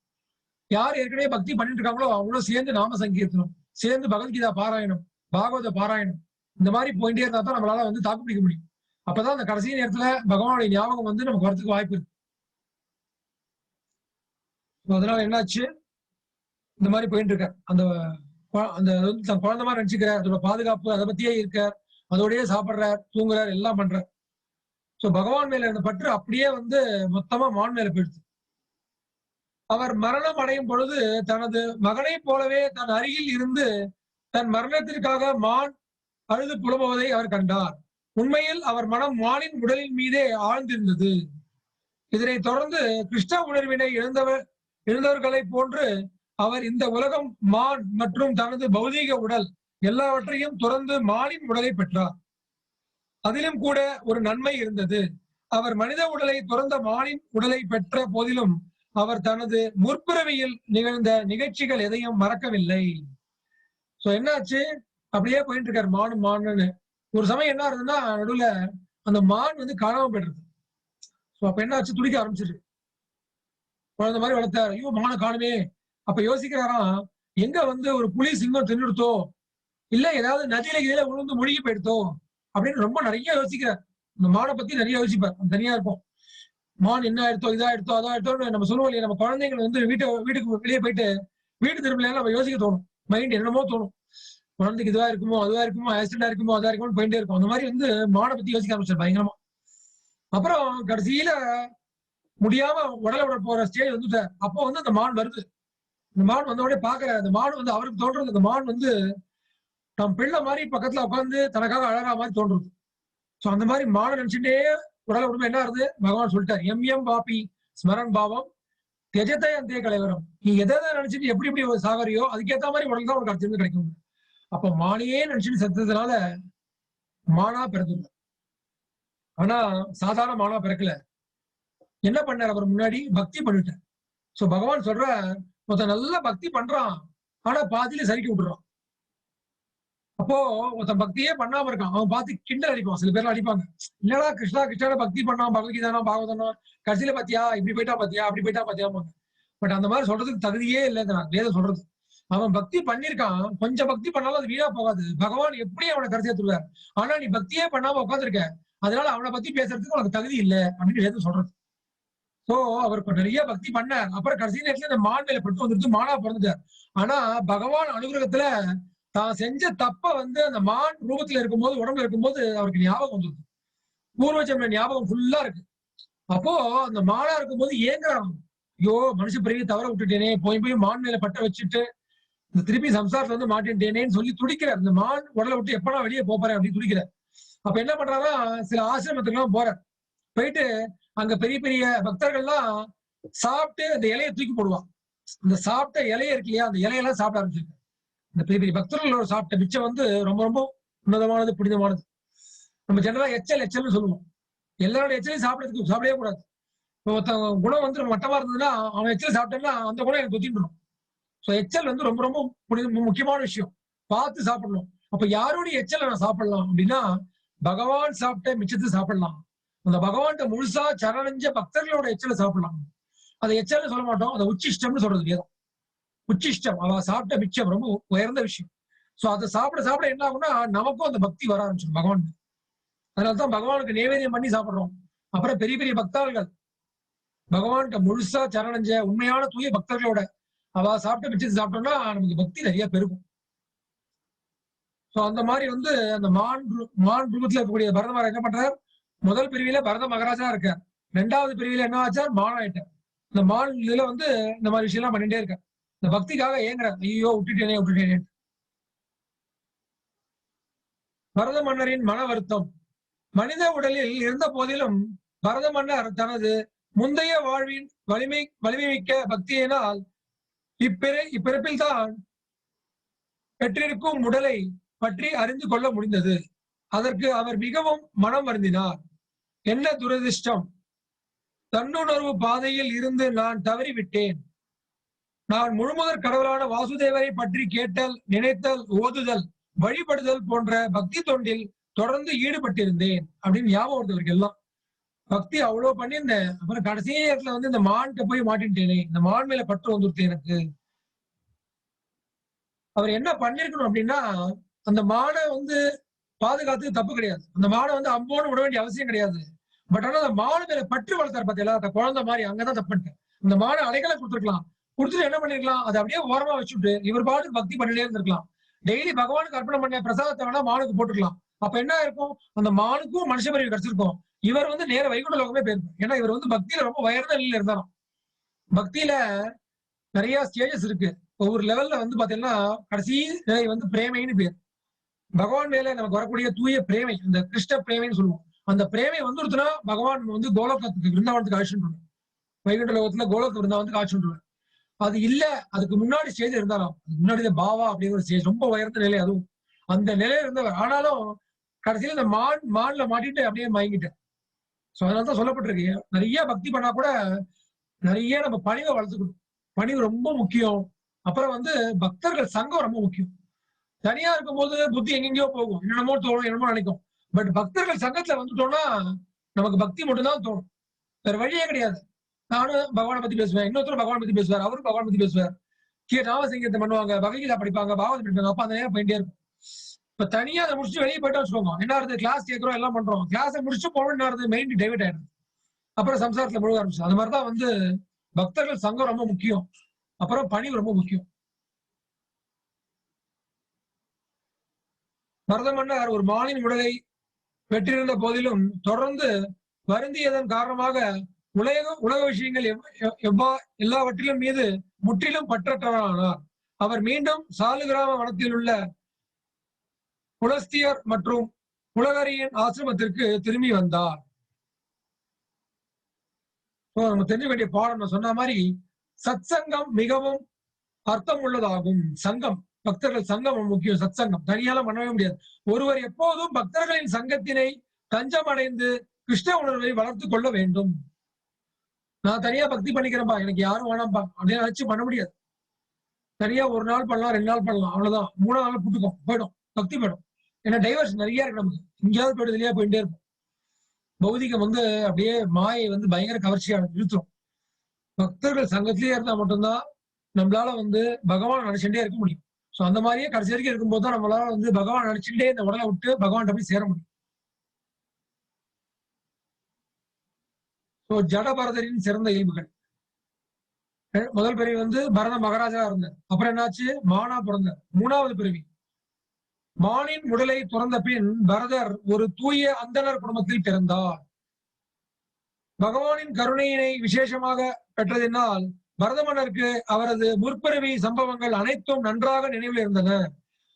Speaker 1: யார் ஏற்கனவே பக்தி பண்ணிட்டு இருக்காங்களோ அவங்களும் சேர்ந்து நாம சங்கீர்த்தனம், சேர்ந்து பகவத்கீதா பாராயணம், பாகவத பாராயணம், இந்த மாதிரி போயிட்டே இருந்தா தான் நம்மளால வந்து தாக்கு பிடிக்க முடியும். அப்பதான் அந்த கடைசி நேரத்துல பகவானுடைய ஞாபகம் வந்து நமக்கு வரதுக்கு வாய்ப்பு இருக்கு. அதனால என்னாச்சு, இந்த மாதிரி போயிட்டு இருக்க அந்த அந்த தன் குழந்தை மாதிரி நினைச்சுக்கிறார், அதோட பாதுகாப்பு அதை பத்தியே இருக்கார், அதோடய சாப்பிடுறார், தூங்குறார், எல்லாம் பண்றார். சோ பகவான் மேல இருந்த பற்று அப்படியே வந்து மொத்தமா மான் மேல போயிடுச்சு. அவர் மரணம் அடையும் பொழுது தனது மகனை போலவே தன் அருகில் இருந்து தன் மரணத்திற்காக மான் அழுது புலம்புவதை அவர் கண்டார். உண்மையில் அவர் மனம் மானின் உடலின் மீதே ஆழ்ந்திருந்தது. இதனைத் தொடர்ந்து கிருஷ்ண உணர்வினை எழுந்தவர்களை போன்று அவர் இந்த உலகம், மான் மற்றும் தனது பௌதீக உடல் எல்லாவற்றையும் துறந்து மானின் உடலை பெற்றார். அதிலும் கூட ஒரு நன்மை இருந்தது. அவர் மனித உடலை துறந்த மானின் உடலை பெற்ற போதிலும் அவர் தனது முற்பிறவியில் நிகழ்ந்த நிகழ்ச்சிகள் எதையும் மறக்கவில்லை. சோ என்னாச்சு, அப்படியே போயிட்டு இருக்காரு மானுன்னு. ஒரு சமயம் என்ன இருந்ததுன்னா, நடுவுல அந்த மான் வந்து காணாம போயிடுறது. சோ அப்ப என்ன ஆச்சு, துடிக்க ஆரம்பிச்சிருக்கு. குழந்தை மாதிரி வளர்த்தாரு, ஐயோ மானை காணுமே. அப்ப யோசிக்கிறாராம், எங்க வந்து ஒரு புலி சிங்கம் தின்னுடுத்தோ, இல்ல ஏதாவது நதியில கீழே விழுந்து முழுகி போயிடுத்தோ அப்படின்னு ரொம்ப நிறைய யோசிக்கிறார். இந்த மானை பத்தி நிறைய யோசிப்பார், தனியா இருக்கும். மான் என்ன ஆயிடுத்தோ, இதாயிடுத்தோ, அதாயிடுத்தோன்னு நம்ம சொல்லுவோம் இல்லையா, நம்ம குழந்தைங்க வந்து வீட்டுக்கு வெளியே போயிட்டு வீட்டு திரும்பலாம் நம்ம யோசிக்க தோணும், மைண்ட் என்னமோ தோணும், குழந்தைக்கு இதுவா இருக்குமோ, அதுவா இருக்குமோ, ஆக்சிடென்டா இருக்குமோ, அதா இருக்குமோ போயிட்டே இருக்கும். அந்த மாதிரி வந்து மானை பத்தி யோசிக்க ஆரம்பிச்சார் பயங்கரமா. அப்புறம் கடைசியில முடியாம உடலை விட போற ஸ்டேஜ் வந்துட்டார். அப்போ வந்து அந்த மான் வருது. இந்த மான் வந்தோடனே பாக்குற அந்த மான் வந்து அவருக்கு தோன்றது, அந்த மான் வந்து நம் பிள்ளை மாதிரி பக்கத்துல உட்காந்து தனக்காக அழகா மாதிரி தோன்றது. சோ அந்த மாதிரி மான நினைச்சுட்டே உடலை விடுமே என்ன ஆகுது, பகவான் சொல்லிட்டார், எம் பாப்பி ஸ்மரன் பாவம் தெஜத்தை அந்த கலைவரம். நீ எதை நினைச்சிட்டு எப்படி எப்படி சாகரியோ அதுக்கேற்ற மாதிரி உடல் தான் உனக்கு அடுத்து கிடைக்கும். அப்ப மானையே நினைச்சுட்டு செத்ததுனால மானா பிறந்துள்ள. ஆனா சாதாரண மானா பிறக்கல. என்ன பண்ணார், அவர் முன்னாடி பக்தி பண்ணிட்டார். சோ பகவான் சொல்ற, ஒருத்தன் நல்ல பக்தி பண்றான், ஆனா பாதியில சறுக்கி விட்டுறான். அப்போ ஒருத்தன் பக்தியே பண்ணாம இருக்கான், அவன் பார்த்து கிண்டல் அடிப்பான், சில பேர்லாம் அடிப்பாங்க. இல்லடா கிருஷ்ணா கிருஷ்ணா பக்தி பண்ணான், பகவத்கீதானா பாகவதனா, கடைசியில பாத்தியா இப்படி போயிட்டா பாத்தியா அப்படி போயிட்டா பாத்தியாமாங்க. பட் அந்த மாதிரி சொல்றதுக்கு தகுதியே இல்லைங்கிறான் வேதம் சொல்றது. அவன் பக்தி பண்ணிருக்கான், கொஞ்சம் பக்தி பண்ணாலும் அது வீணா போகாது. பகவான் எப்படி அவனை கரை சேர்த்துருவார். ஆனா நீ பக்தியே பண்ணாம உட்காந்துருக்க, அதனால அவனை பத்தி பேசுறதுக்கு உனக்கு தகுதி இல்லை அப்படின்னு வேதம் சொல்றது. சோ அவர் நிறைய பக்தி பண்ணார். அப்புறம் கடைசி நேரத்துல இந்த மான் மேல பட்டு வந்துட்டு மானா பிறந்துட்டார். ஆனா பகவான் அனுகிரகத்துல தான் செஞ்ச தப்ப வந்து அந்த மான் ரூபத்துல இருக்கும்போது, உடம்புல இருக்கும்போது அவருக்கு ஞாபகம் வந்துருது. பூர்வ ஜென்ம ஞாபகம் ஃபுல்லா இருக்கு. அப்போ அந்த மானா இருக்கும்போது ஏங்குறான். ஐயோ மனுஷ பிறவி தவற விட்டுட்டேனே, போய் போய் மான் மேல பட்ட வச்சுட்டு இந்த திருப்பி சம்சாரத்துல வந்து மாட்டேன்ட்டேனேன்னு சொல்லி துடிக்கிறார். இந்த மான் உடலை விட்டு எப்படா வெளியே போறேன் அப்படின்னு துடிக்கிறார். அப்ப என்ன பண்றாரா, சில ஆசிரமத்துக்கு எல்லாம் போறார். போயிட்டு அங்க பெரிய பெரிய பக்தர்கள்லாம் சாப்பிட்டு அந்த இலையை தூக்கி போடுவான். இந்த சாப்பிட்ட இலைய இருக்கு இல்லையா, அந்த இலையெல்லாம் சாப்பிட ஆரம்பிச்சிருக்கு. இந்த பெரிய பெரிய பக்தர்களோட சாப்பிட்ட மிச்சம் வந்து ரொம்ப ரொம்ப உன்னதமானது, புனிதமானது. நம்ம ஜெனரலா எச்சல்னு சொல்லுவோம். எல்லாரோட எச்சலையும் சாப்பிடவே கூடாது. ஒருத்தவங்க குணம் வந்து மட்டமா இருந்ததுன்னா அவன் எச்சல் சாப்பிட்டேன்னா அந்த குணம் எனக்கு தொத்தின்றோம். சோ எச்சல் வந்து ரொம்ப ரொம்ப முக்கியமான விஷயம். பார்த்து சாப்பிடணும். அப்ப யாருடைய எச்சலை நான் சாப்பிடலாம் அப்படின்னா, பகவான் சாப்பிட்ட மிச்சத்தை சாப்பிடலாம். அந்த பகவான்கிட்ட முழுசா சரணஞ்ச பக்தர்களோட எச்சலை சாப்பிடலாம். அதை எச்சல்னு சொல்ல மாட்டோம், அதை உச்சிஷ்டம்னு சொல்றது வேதம். உச்சிஷ்டம் அவ சாப்பிட்ட மிச்சம் ரொம்ப உயர்ந்த விஷயம். சோ அதை சாப்பிட சாப்பிட என்ன ஆகும்னா நமக்கும் அந்த பக்தி வர ஆரம்பிச்சிடும் பகவான். அதனாலதான் பகவானுக்கு நைவேத்தியம் பண்ணி சாப்பிடுறோம். அப்புறம் பெரிய பெரிய பக்தர்கள் பகவான்கிட்ட முழுசா சரணஞ்ச உண்மையான தூய பக்தர்களோட அவ சாப்பிட்ட மிச்சத்தை சாப்பிட்டோம்னா நமக்கு பக்தி நிறைய பெருகும். சோ அந்த மாதிரி வந்து அந்த மான் ரூபத்துல இருக்கக்கூடிய பரத மகாராஜா என்ன பண்றார், முதல் பிரிவில பரத மகாராஜா இருக்கார். 2வது பிரிவில என்ன ஆச்சார், மான் ஆயிட்டார். இந்த மான் இதுல வந்து இந்த மாதிரி விஷயம் எல்லாம் பண்ணிட்டே இருக்கார். இந்த பக்திக்காக ஏங்குறார், ஐயோ விட்டுட்டேனே. பரத மன்னரின் மன வருத்தம். மனித உடலில் இருந்த போதிலும் பரத மன்னர் தனது முந்தைய வாழ்வின் வலிமை மிக்க பக்தியினால் இப்பிறப்பில் தான் பெற்றிருக்கும் உடலை பற்றி அறிந்து கொள்ள முடிந்தது. அதற்கு அவர் மிகவும் மனம் வருந்தினார். என்ன துரதிர்ஷ்டம், தன்னுணர்வு பாதையில் இருந்து நான் தவறிவிட்டேன். நான் முழுமுதற் கடவுளான வாசுதேவரை பற்றி கேட்டல், நினைத்தல், ஓதுதல், வழிபடுதல் போன்ற பக்தி தொண்டில் தொடர்ந்து ஈடுபட்டிருந்தேன் அப்படின்னு ஞாபகம் வருது எல்லாம். பக்தி அவ்வளவு பண்ணியிருந்தேன். அப்புறம் கடைசி நேரத்துல வந்து இந்த மான்கிட்ட போய் மாட்டின்ட்டேனே, இந்த மான் மேல பற்று வந்துருச்சு எனக்கு. அவர் என்ன பண்ணிருக்கணும் அப்படின்னா, அந்த மானை வந்து பாதுகாத்து தப்பு கிடையாது. அந்த மானை வந்து அம்போன்னு விட வேண்டிய அவசியம் கிடையாது. பட் ஆனா அந்த மானு மேல பற்று வளர்த்தார் பார்த்தீங்களா, அந்த குழந்தை மாதிரி, அங்கதான் தப்புன்ட்டு. இந்த மானை அடைக்கலை கொடுத்துருக்கலாம். கொடுத்துட்டு என்ன பண்ணிருக்கலாம், அதை அப்படியே ஓரமா வச்சுட்டு இவர் பாட்டுக்கு பக்தி பண்ணிட்டே இருந்திருக்கலாம். டெய்லி பகவானுக்கு அர்ப்பணம் பண்ண பிரசாதத்தை வேணா மானுக்கு போட்டுக்கலாம். அப்ப என்ன இருக்கும், அந்த மானுக்கும் மனுஷ பிறவி கிடைச்சிருக்கும். இவர் வந்து நேர வைகுண்ட லோகமே போயிருக்கும். ஏன்னா இவர் வந்து பக்தியில ரொம்ப உயர்ந்த நிலையில இருந்தாலும். பக்தியில நிறைய ஸ்டேஜஸ் இருக்கு. ஒவ்வொரு லெவல்ல வந்து பாத்தீங்கன்னா கடைசி நிலை வந்து பிரேமைன்னு பேர். பகவான் மேல நமக்கு வரக்கூடிய தூய பிரேமை, இந்த கிருஷ்ண பிரேமைன்னு சொல்லுவோம். அந்த பிரேமை வந்துருச்சுன்னா பகவான் வந்து கோலோகத்துக்கு விருந்தாவனத்துக்கு அழைச்சிட்டு வைகுண்ட லோகத்துல கோலோக விருந்தாவனத்துக்கு அழைச்சிட்டு. அது இல்ல, அதுக்கு முன்னாடி ஸ்டேஜ் இருந்தாலும் முன்னாடி பாவா அப்படிங்கிற ஸ்டேஜ் ரொம்ப உயர்ந்த நிலை, அதுவும் அந்த நிலையில இருந்தவர். ஆனாலும் கடைசியில இந்த மான்ல மாட்டிட்டு அப்படியே மயங்கிட்டேன். சோ அதனாலதான் சொல்லப்பட்டிருக்கு, நிறைய பக்தி பண்ணா கூட நிறைய நம்ம பணிவை வளர்த்துக்கணும். பணிவு ரொம்ப முக்கியம். அப்புறம் வந்து பக்தர்கள் சங்கம் ரொம்ப முக்கியம். தனியா இருக்கும்போது புத்தி எங்கெங்கயோ போகும், என்னமோ தோணும், என்னமோ நினைக்கும். பட் பக்தர்கள் சங்கத்துல வந்துட்டோம்னா நமக்கு பக்தி மட்டும்தான் தோணும், வேற வழியே கிடையாது. நானும் பகவானை பத்தி பேசுவேன், இன்னொருத்தரும் பகவானை பத்தி பேசுவார், அவரும் பகவான் பத்தி பேசுவார். நாம சங்கீதம் பண்ணுவாங்க, பகவத்கீதா படிப்பாங்க, பாகவதம் படிப்பாங்க. அப்ப அந்த நேரம் போயிட்டே இருக்கும். இப்ப தனியா அதை முடிச்சுட்டு வெளியே போயிட்டோம் வச்சுக்கோங்க, என்ன ஆகுது, கிளாஸ் கேட்கிறோம், எல்லாம் பண்றோம், கிளாஸை முடிச்சு போகணும், என்ன ஆகுது, மைண்ட் டைவர்ட் ஆயிடுது. அப்புறம் சம்சாரத்துல முழுக ஆரம்பிச்சு. அது மாதிரிதான் வந்து பக்தர்கள் சங்கம் ரொம்ப முக்கியம். அப்புறம் பணிவு ரொம்ப முக்கியம். பரத மன்னர் ஒரு மானின் உடலை பெற்றிருந்த போதிலும் தொடர்ந்து வருந்தியதன் காரணமாக உலக விஷயங்கள் எல்லாவற்றிலும் மீது முற்றிலும் பற்றற்றவரானார். அவர் மீண்டும் சாலுகிராம வனத்தில் உள்ள புலஸ்தியர் மற்றும் உலகரியின் ஆசிரமத்திற்கு திரும்பி வந்தார். நம்ம தெரிஞ்ச வேண்டிய பாடம் நான் சொன்ன மாதிரி சத் சங்கம் மிகவும் அர்த்தம் உள்ளதாகும். சங்கம், பக்தர்கள் சங்கம் முக்கியம். சத் சங்கம் தனியால பண்ணவே முடியாது. ஒருவர் எப்போதும் பக்தர்களின் சங்கத்தினை தஞ்சம் அடைந்து கிருஷ்ண உணர்வை வளர்த்து கொள்ள வேண்டும். நான் தனியா பக்தி பண்ணிக்கிறேன்பா, எனக்கு யாரும் வேணாம்பா அப்படின்னு நினைச்சு பண்ண முடியாது. தனியா ஒரு நாள் பண்ணலாம், 2 நாள் பண்ணலாம், அவ்வளவுதான். 3ஆவது நாள் புட்டுக்கும், போயிடும், பக்தி போயிடும். ஏன்னா டைவர்ஸ் நிறைய இருக்கு நமக்கு, எங்கேயாவது போயிடுது இல்லையா, போயிட்டே இருக்கும். பௌதிகம் வந்து அப்படியே மாயை வந்து பயங்கர கவர்ச்சியா இழுத்துரும். பக்தர்கள் சங்கத்திலேயே இருந்தா மட்டும்தான் நம்மளால வந்து பகவான் நினைச்சுட்டே இருக்க முடியும். சோ அந்த மாதிரியே கடைசி வரைக்கும் இருக்கும்போது தான் நம்மளால வந்து பகவான் நினைச்சுட்டே இந்த உடலை விட்டு பகவான் போய் சேர முடியும். சோ ஜடபரதரின் சிறந்த இயல்புகள். முதல் பிறவி வந்து பரத மகாராஜா இருந்தார். அப்புறம் என்னாச்சு? மானா பிறந்தார். 3வது பிறவி மானின் உடலை துறந்த பின் பரதர் ஒரு தூய அந்தணர் குடும்பத்தில் பிறந்தார். பகவானின் கருணையினை விசேஷமாக பெற்றதினால் பரத மன்னருக்கு அவரது முற்பிறவி சம்பவங்கள் அனைத்தும் நன்றாக நினைவில் இருந்தன.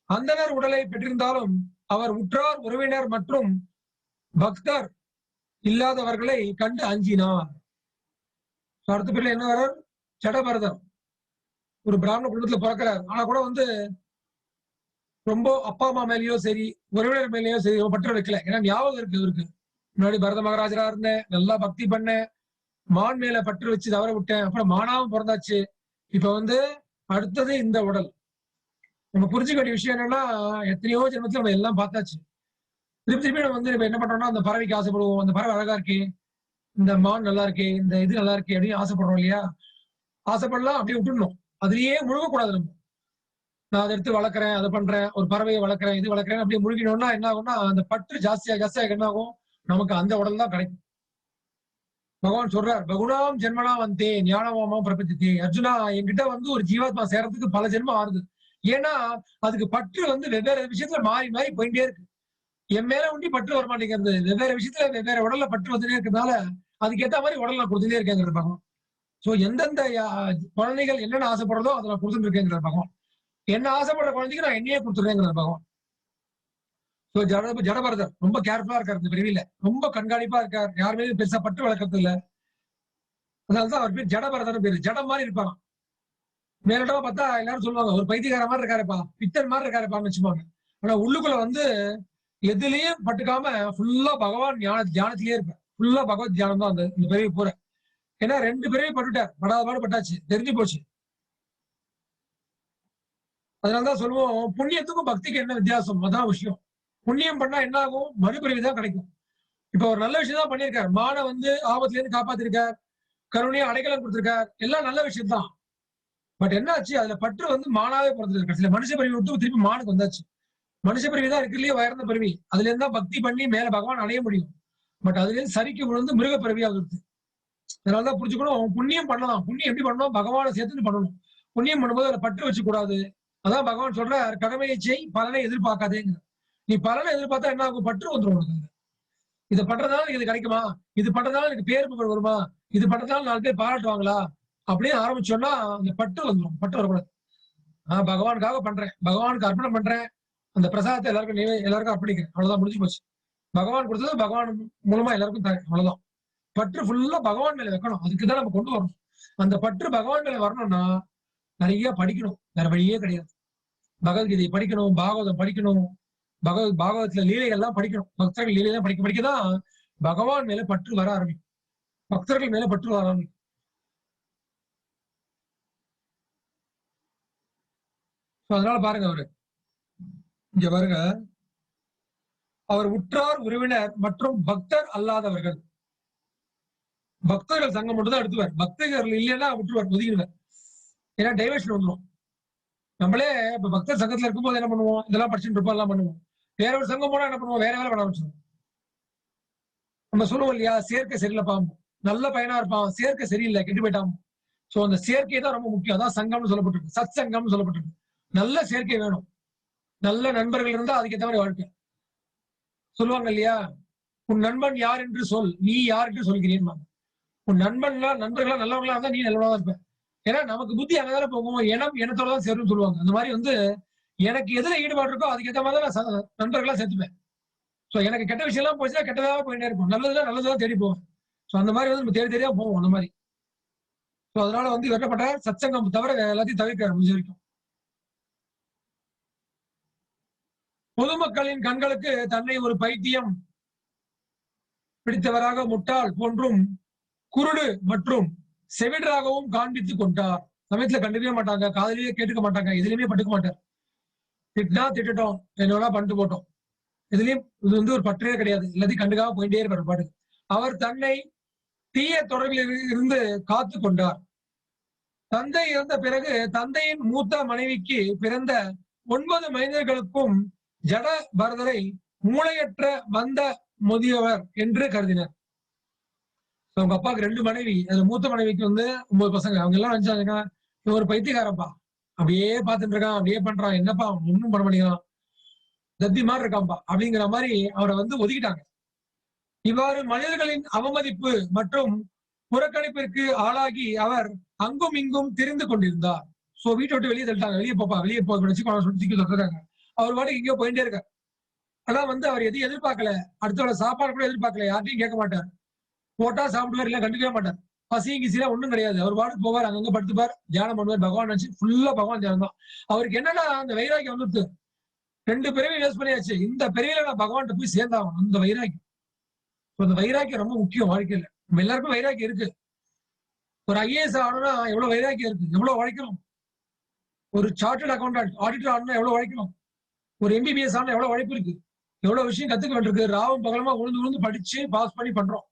Speaker 1: அந்தனர் உடலை பெற்றிருந்தாலும் அவர் உற்றார் உறவினர் மற்றும் பக்தர் இல்லாதவர்களை கண்டு அஞ்சினார். அடுத்த பிறகு என்ன வர்றார்? ஜடபரதர் ஒரு பிராமண குடும்பத்துல பிறக்கிறார். ஆனா கூட வந்து ரொம்ப அப்பா அம்மா மேலேயோ சரி உறவினர் மேலேயோ சரி பற்று வைக்கல. ஏன்னா ஞாபகம் இருக்கு. முன்னாடி பரத மகாராஜரா இருந்தேன், நல்லா பக்தி பண்ணேன், மான் மேல பற்று வச்சு தவற விட்டேன், அப்புறம் மானாவும் பிறந்தாச்சு, இப்ப வந்து அடுத்தது இந்த உடல். நம்ம புரிஞ்சுக்க வேண்டிய விஷயம் என்னன்னா, எத்தனையோ ஜென்மத்துல நம்ம எல்லாம் பார்த்தாச்சு. திருப்பி நம்ம வந்து என்ன பண்றோம்னா, அந்த பறவைக்கு ஆசைப்படுவோம், அந்த பறவை அழகா இருக்கே, இந்த மான் நல்லா இருக்கே, இந்த இது நல்லா இருக்கே அப்படின்னு ஆசைப்படுறோம் இல்லையா? ஆசைப்படலாம், அப்படியே விட்டுடணும். அதுலயே முழுகக்கூடாது நம்ம. நான் அதை எடுத்து வளர்க்குறேன், அதை பண்றேன், ஒரு பறவையை வளர்க்குறேன், இது வளர்க்குறேன் அப்படியே முழுகினோம்னா என்ன ஆகும்னா, அந்த பற்று ஜாஸ்தியா என்ன ஆகும்? நமக்கு அந்த உடல் தான் கிடைக்கும். பகவான் சொல்றார், பகுனாம் ஜென்மனா வந்தே ஞானவாமம் பிரபத்தித்தே. அர்ஜுனா, என்கிட்ட வந்து ஒரு ஜீவாத்மா சேரத்துக்கு பல ஜென்மம் ஆறுது. ஏன்னா அதுக்கு பற்று வந்து வெவ்வேறு விஷயத்துல மாறி மாறி போயிட்டே இருக்கு. என் மேல ஒண்டி பற்று வர மாட்டேங்கிறது. வெவ்வேறு விஷயத்துல வெவ்வேறு உடல்ல பற்று வந்துட்டே இருக்கிறதுனால அதுக்கு ஏத்த மாதிரி உடல் நான் கொடுத்துட்டே இருக்கேங்கிற பகவான். சோ எந்தெந்த குழந்தைகள் என்னென்ன ஆசைப்படுறதோ அதை நான் கொடுத்துட்டு இருக்கேங்கிற பகவான். என்ன ஆசைப்படுற குழந்தைக்கு நான் என்னையே கொடுத்துருக்கேங்கிற பகவான். சோ ஜடபரதர் ரொம்ப கேர்ஃபுல்லா இருக்காரு இந்த பிரிவில. ரொம்ப கண்காணிப்பா இருக்கார். யாருமே பெருசா பற்று வளர்க்கறது இல்ல. அதனாலதான் அவர் பேர் ஜடபரதர் பேரு. ஜடம் மாதிரி இருப்பாராம். மேலிடமா பார்த்தா எல்லாரும் சொல்லுவாங்க, ஒரு பைத்தியக்கார மாதிரி இருக்காருப்பா, பித்தன் மாதிரி இருக்காருப்பான்னு வச்சுப்பாங்க. ஆனா உள்ளுக்குள்ள வந்து எதுலயும் பட்டுக்காம ஃபுல்லா பகவான் தியானத்திலேயே இருப்பேன். ஃபுல்லா பகவத் தியானம் தான் இந்த பிறவி பூரா. ஏன்னா 2 பிறவி பட்டுட்டார். படாத பாடு பட்டாச்சு, தெரிஞ்சு போச்சு. அதனாலதான் சொல்லுவோம், புண்ணியத்துக்கும் பக்திக்கு என்ன வித்தியாசம்? அதான் விஷயம். புண்ணியம் பண்ணா என்ன ஆகும்? மறுபிறவி தான் கிடைக்கும். இப்ப ஒரு நல்ல விஷயம் தான் பண்ணியிருக்காரு. மான வந்து ஆபத்துல இருந்து காப்பாத்திருக்கார், கருணையா அடைக்கலம் கொடுத்திருக்கார், எல்லாம் நல்ல விஷயம் தான். பட் என்ன ஆச்சு? அதுல பற்று வந்து மானாவே பிறந்திருக்கு. கடைசியில மனுஷ பிறவி விட்டு திருப்பி மானுக்கு வந்தாச்சு. மனுஷ பிறவி தான் இருக்கிறதுலயே உயர்ந்த பிறவி. அதுல இருந்தா பக்தி பண்ணி மேல பகவான் அடைய முடியும். பட் அதுல இருந்து சரிக்கு விழுந்து மிருக பிறவி ஆகுது. அதனாலதான் புரிஞ்சுக்கணும், புண்ணியம் பண்ணலாம். புண்ணியம் எப்படி பண்ணணும்? பகவானை சேர்த்துட்டு பண்ணணும். புண்ணியம் பண்ணும்போது அதுல பற்று வச்சு கூடாது. அதான் பகவான் சொல்ற, கடமையை செய், பலனை எதிர்பார்க்காதேங்க. நீ பலனை எதிர்பார்த்தா என்ன ஆகும்? பற்று வந்துடும் உனக்கு. இதை பண்றதுனால எனக்கு இது கிடைக்குமா? இது பண்றதுனால எனக்கு பேர் புகழ் வருமா? இது பண்றதுனால 4 பேர் பாராட்டுவாங்களா? அப்படின்னு ஆரம்பிச்சோம்னா அந்த பற்று வந்துடும். பற்று வரக்கூடாது. நான் பகவானுக்காக பண்றேன், பகவானுக்கு அர்ப்பணம் பண்றேன், அந்த பிரசாதத்தை எல்லாருக்கும் அர்ப்பணிக்கிறேன், அவ்வளவுதான், முடிஞ்சு போச்சு. பகவான் கொடுத்தது பகவான் மூலமா எல்லாருக்கும் தரேன், அவ்வளவுதான். பற்று ஃபுல்லா பகவான் மேல வைக்கணும். அதுக்குதான் நம்ம கொண்டு வரணும். அந்த பற்று பகவான் மேல வரணும்னா நிறைய படிக்கணும், வேற வழியே கிடையாது. பகவத்கீதையை படிக்கணும், பாகவதம் படிக்கணும், பாகவதத்துல லீலைகள்லாம் படிக்கணும். பக்தர்கள் லீலையெல்லாம் படிக்க படிக்கதான் பகவான் மேல பற்று வர ஆரம்பிக்கும். பக்தர்கள் மேல பற்று வர ஆரம்பிக்கும். அதனால பாருங்க, அவரு இங்க பாருங்க, அவர் உற்றார் உறவினர் மற்றும் பக்தர் அல்லாதவர்கள். பக்தர்கள் சங்கம் மட்டும் தான் எடுத்துவார். பக்தர்கள் இல்லைன்னா விட்டுருவார், ஒதுக்கிடுவார். ஏன்னா டைவர்ஷன் வந்துடும். நம்மளே இப்ப பக்தர் சங்கத்துல இருக்கும்போது என்ன பண்ணுவோம்? இதெல்லாம் படிச்சுட்டு இருப்போம், எல்லாம் பண்ணுவோம். வேற ஒரு சங்கம் போனா என்ன பண்ணுவோம்? வேற வேலை பண்ண ஆரம்பிச்சிடும். நம்ம சொல்லுவோம் இல்லையா, சேர்க்கை சரியில்லைப்பா, நல்ல பையனா இருப்பான், சேர்க்கை சரியில்லை, கெட்டு போயிட்டான். சோ அந்த சேர்க்கை தான் ரொம்ப முக்கியம். அதான் சங்கம்னு சொல்லப்பட்டிருக்கு, சத் சங்கம்னு சொல்லப்பட்டிருக்கு. நல்ல சேர்க்கை வேணும். நல்ல நண்பர்கள் இருந்தா அதுக்கேற்ற மாதிரி வாழ்க்கை. சொல்லுவாங்க இல்லையா, உன் நண்பன் யார் என்று சொல், நீ யார் என்று சொல்கிறேன். உன் நண்பர்களா நல்லவங்களா இருந்தா நீ நல்லவங்களா தான் இருப்ப. ஏன்னா நமக்கு புத்தி அங்கதானே போகும். இனத்தோட தான் சேரும்னு சொல்லுவாங்க. அந்த மாதிரி வந்து எனக்கு எதுல ஈடுபாடு இருக்கோ அதுக்கேற்ற மாதிரி தான் நான் நண்பர்களா சேர்த்துப்பேன். சோ எனக்கு கெட்ட விஷயம் எல்லாம் போச்சுன்னா கெட்டதாக போயிட்டே இருக்கும், நல்லதுதான் தேடி போவேன். சோ அந்த மாதிரி வந்து நம்ம தேடி தேடியா போவோம் அந்த மாதிரி. சோ அதனால வந்து வெட்டப்பட்ட சத்சங்கம் தவிர எல்லாத்தையும் தவிர்க்க முடிஞ்ச வரைக்கும். பொதுமக்களின் கண்களுக்கு தன்னை ஒரு பைத்தியம் பிடித்தவராக, முட்டாள் போன்றும், குருடு மற்றும் செவிடராகவும் காண்பித்துக் கொண்டார். சமயத்துல கண்டுக்கவே மாட்டாங்க, காதலியே கேட்டுக்க மாட்டாங்க, எதுலையுமே பட்டுக்க மாட்டார். திட்டினா திட்டட்டும், என்னன்னா பண்ணிட்டு போட்டோம், இதுலயும் இது வந்து ஒரு பற்றே கிடையாது. எல்லாத்தையும் கண்டுக்காம போயிட்டே இருப்பார் பாட்டு. அவர் தன்னை தீய தொடர்பில் இருந்து காத்து கொண்டார். தந்தை இறந்த பிறகு தந்தையின் மூத்த மனைவிக்கு பிறந்த 9 மைந்தர்களுக்கும் ஜட பரதரை மூளையற்ற மந்த முதியவர் என்று கருதினர். அவங்க அப்பாவுக்கு 2 மனைவி, அதுல மூத்த மனைவிக்கு வந்து 9 பசங்க. அவங்க எல்லாம் நினைச்சாங்க இவன் ஒரு பைத்தியக்காரப்பா, அப்படியே பார்த்துட்டு இருக்கான், அப்படியே பண்றான், என்னப்பா ஒன்னும் பண்ண மாட்டேங்கிறான், தத்தி மாதிரி இருக்கான்பா அப்படிங்கிற மாதிரி அவரை வந்து ஒதுக்கிட்டாங்க. இவ்வாறு மனிதர்களின் அவமதிப்பு மற்றும் புறக்கணிப்பிற்கு ஆளாகி அவர் அங்கும் இங்கும் திரிந்து கொண்டிருந்தார். சோ வீட்டை விட்டு வெளியே தள்ளிட்டாங்க. வெளியே போப்பா, வெளியே போய் சொல்லிட்டாங்க. அவர் பாட்டுக்கு எங்கேயோ போயிட்டே இருக்கார். ஆனா வந்து அவர் எதையும் எதிர்பார்க்கல, அடுத்தவரை சாப்பாடு கூட எதிர்பார்க்கல, யார்ட்டையும் கேட்க மாட்டார், போட்டா சாப்பிடுவார், இல்ல கண்டுக்கவே மாட்டார். பசியும் கிசியா ஒண்ணும் கிடையாது. அவர் பாட்டுக்கு போவார், அங்கங்க படுத்துப்பார், தியானம் பண்ணுவார், பகவான் நினைச்சு ஃபுல்லா பகவான் தியானம் தான். அவருக்கு என்னன்னா அந்த வைராக்கியம் வந்துட்டு 2 பிறவி வேஸ்ட் பண்ணியாச்சு, இந்த பிறவியில நான் பகவான்கிட்ட போய் சேர்ந்தாகணும். அந்த வைராக்கியம், அந்த வைராக்கியம் ரொம்ப முக்கியம் வாழ்க்கையில. நம்ம எல்லாருக்கும் வைராக்கியம் இருக்கு. ஒரு ஐஏஎஸ் ஆகணும்னா எவ்வளவு வைராக்கியம் இருக்கு, எவ்வளவு உழைக்கணும். ஒரு சார்ட்டர்ட் அக்கௌண்டன்ட் ஆடிட்டர் ஆகணும்னா எவ்வளவு உழைக்கணும். ஒரு எம்பிபிஎஸ் ஆனா எவ்வளவு உழைப்பு இருக்கு, எவ்வளவு விஷயம் கத்துக்க வேண்டியிருக்கு. ராவும் பகலமா உழுந்து உழுந்து படிச்சு பாஸ் பண்ணி பண்றோம்.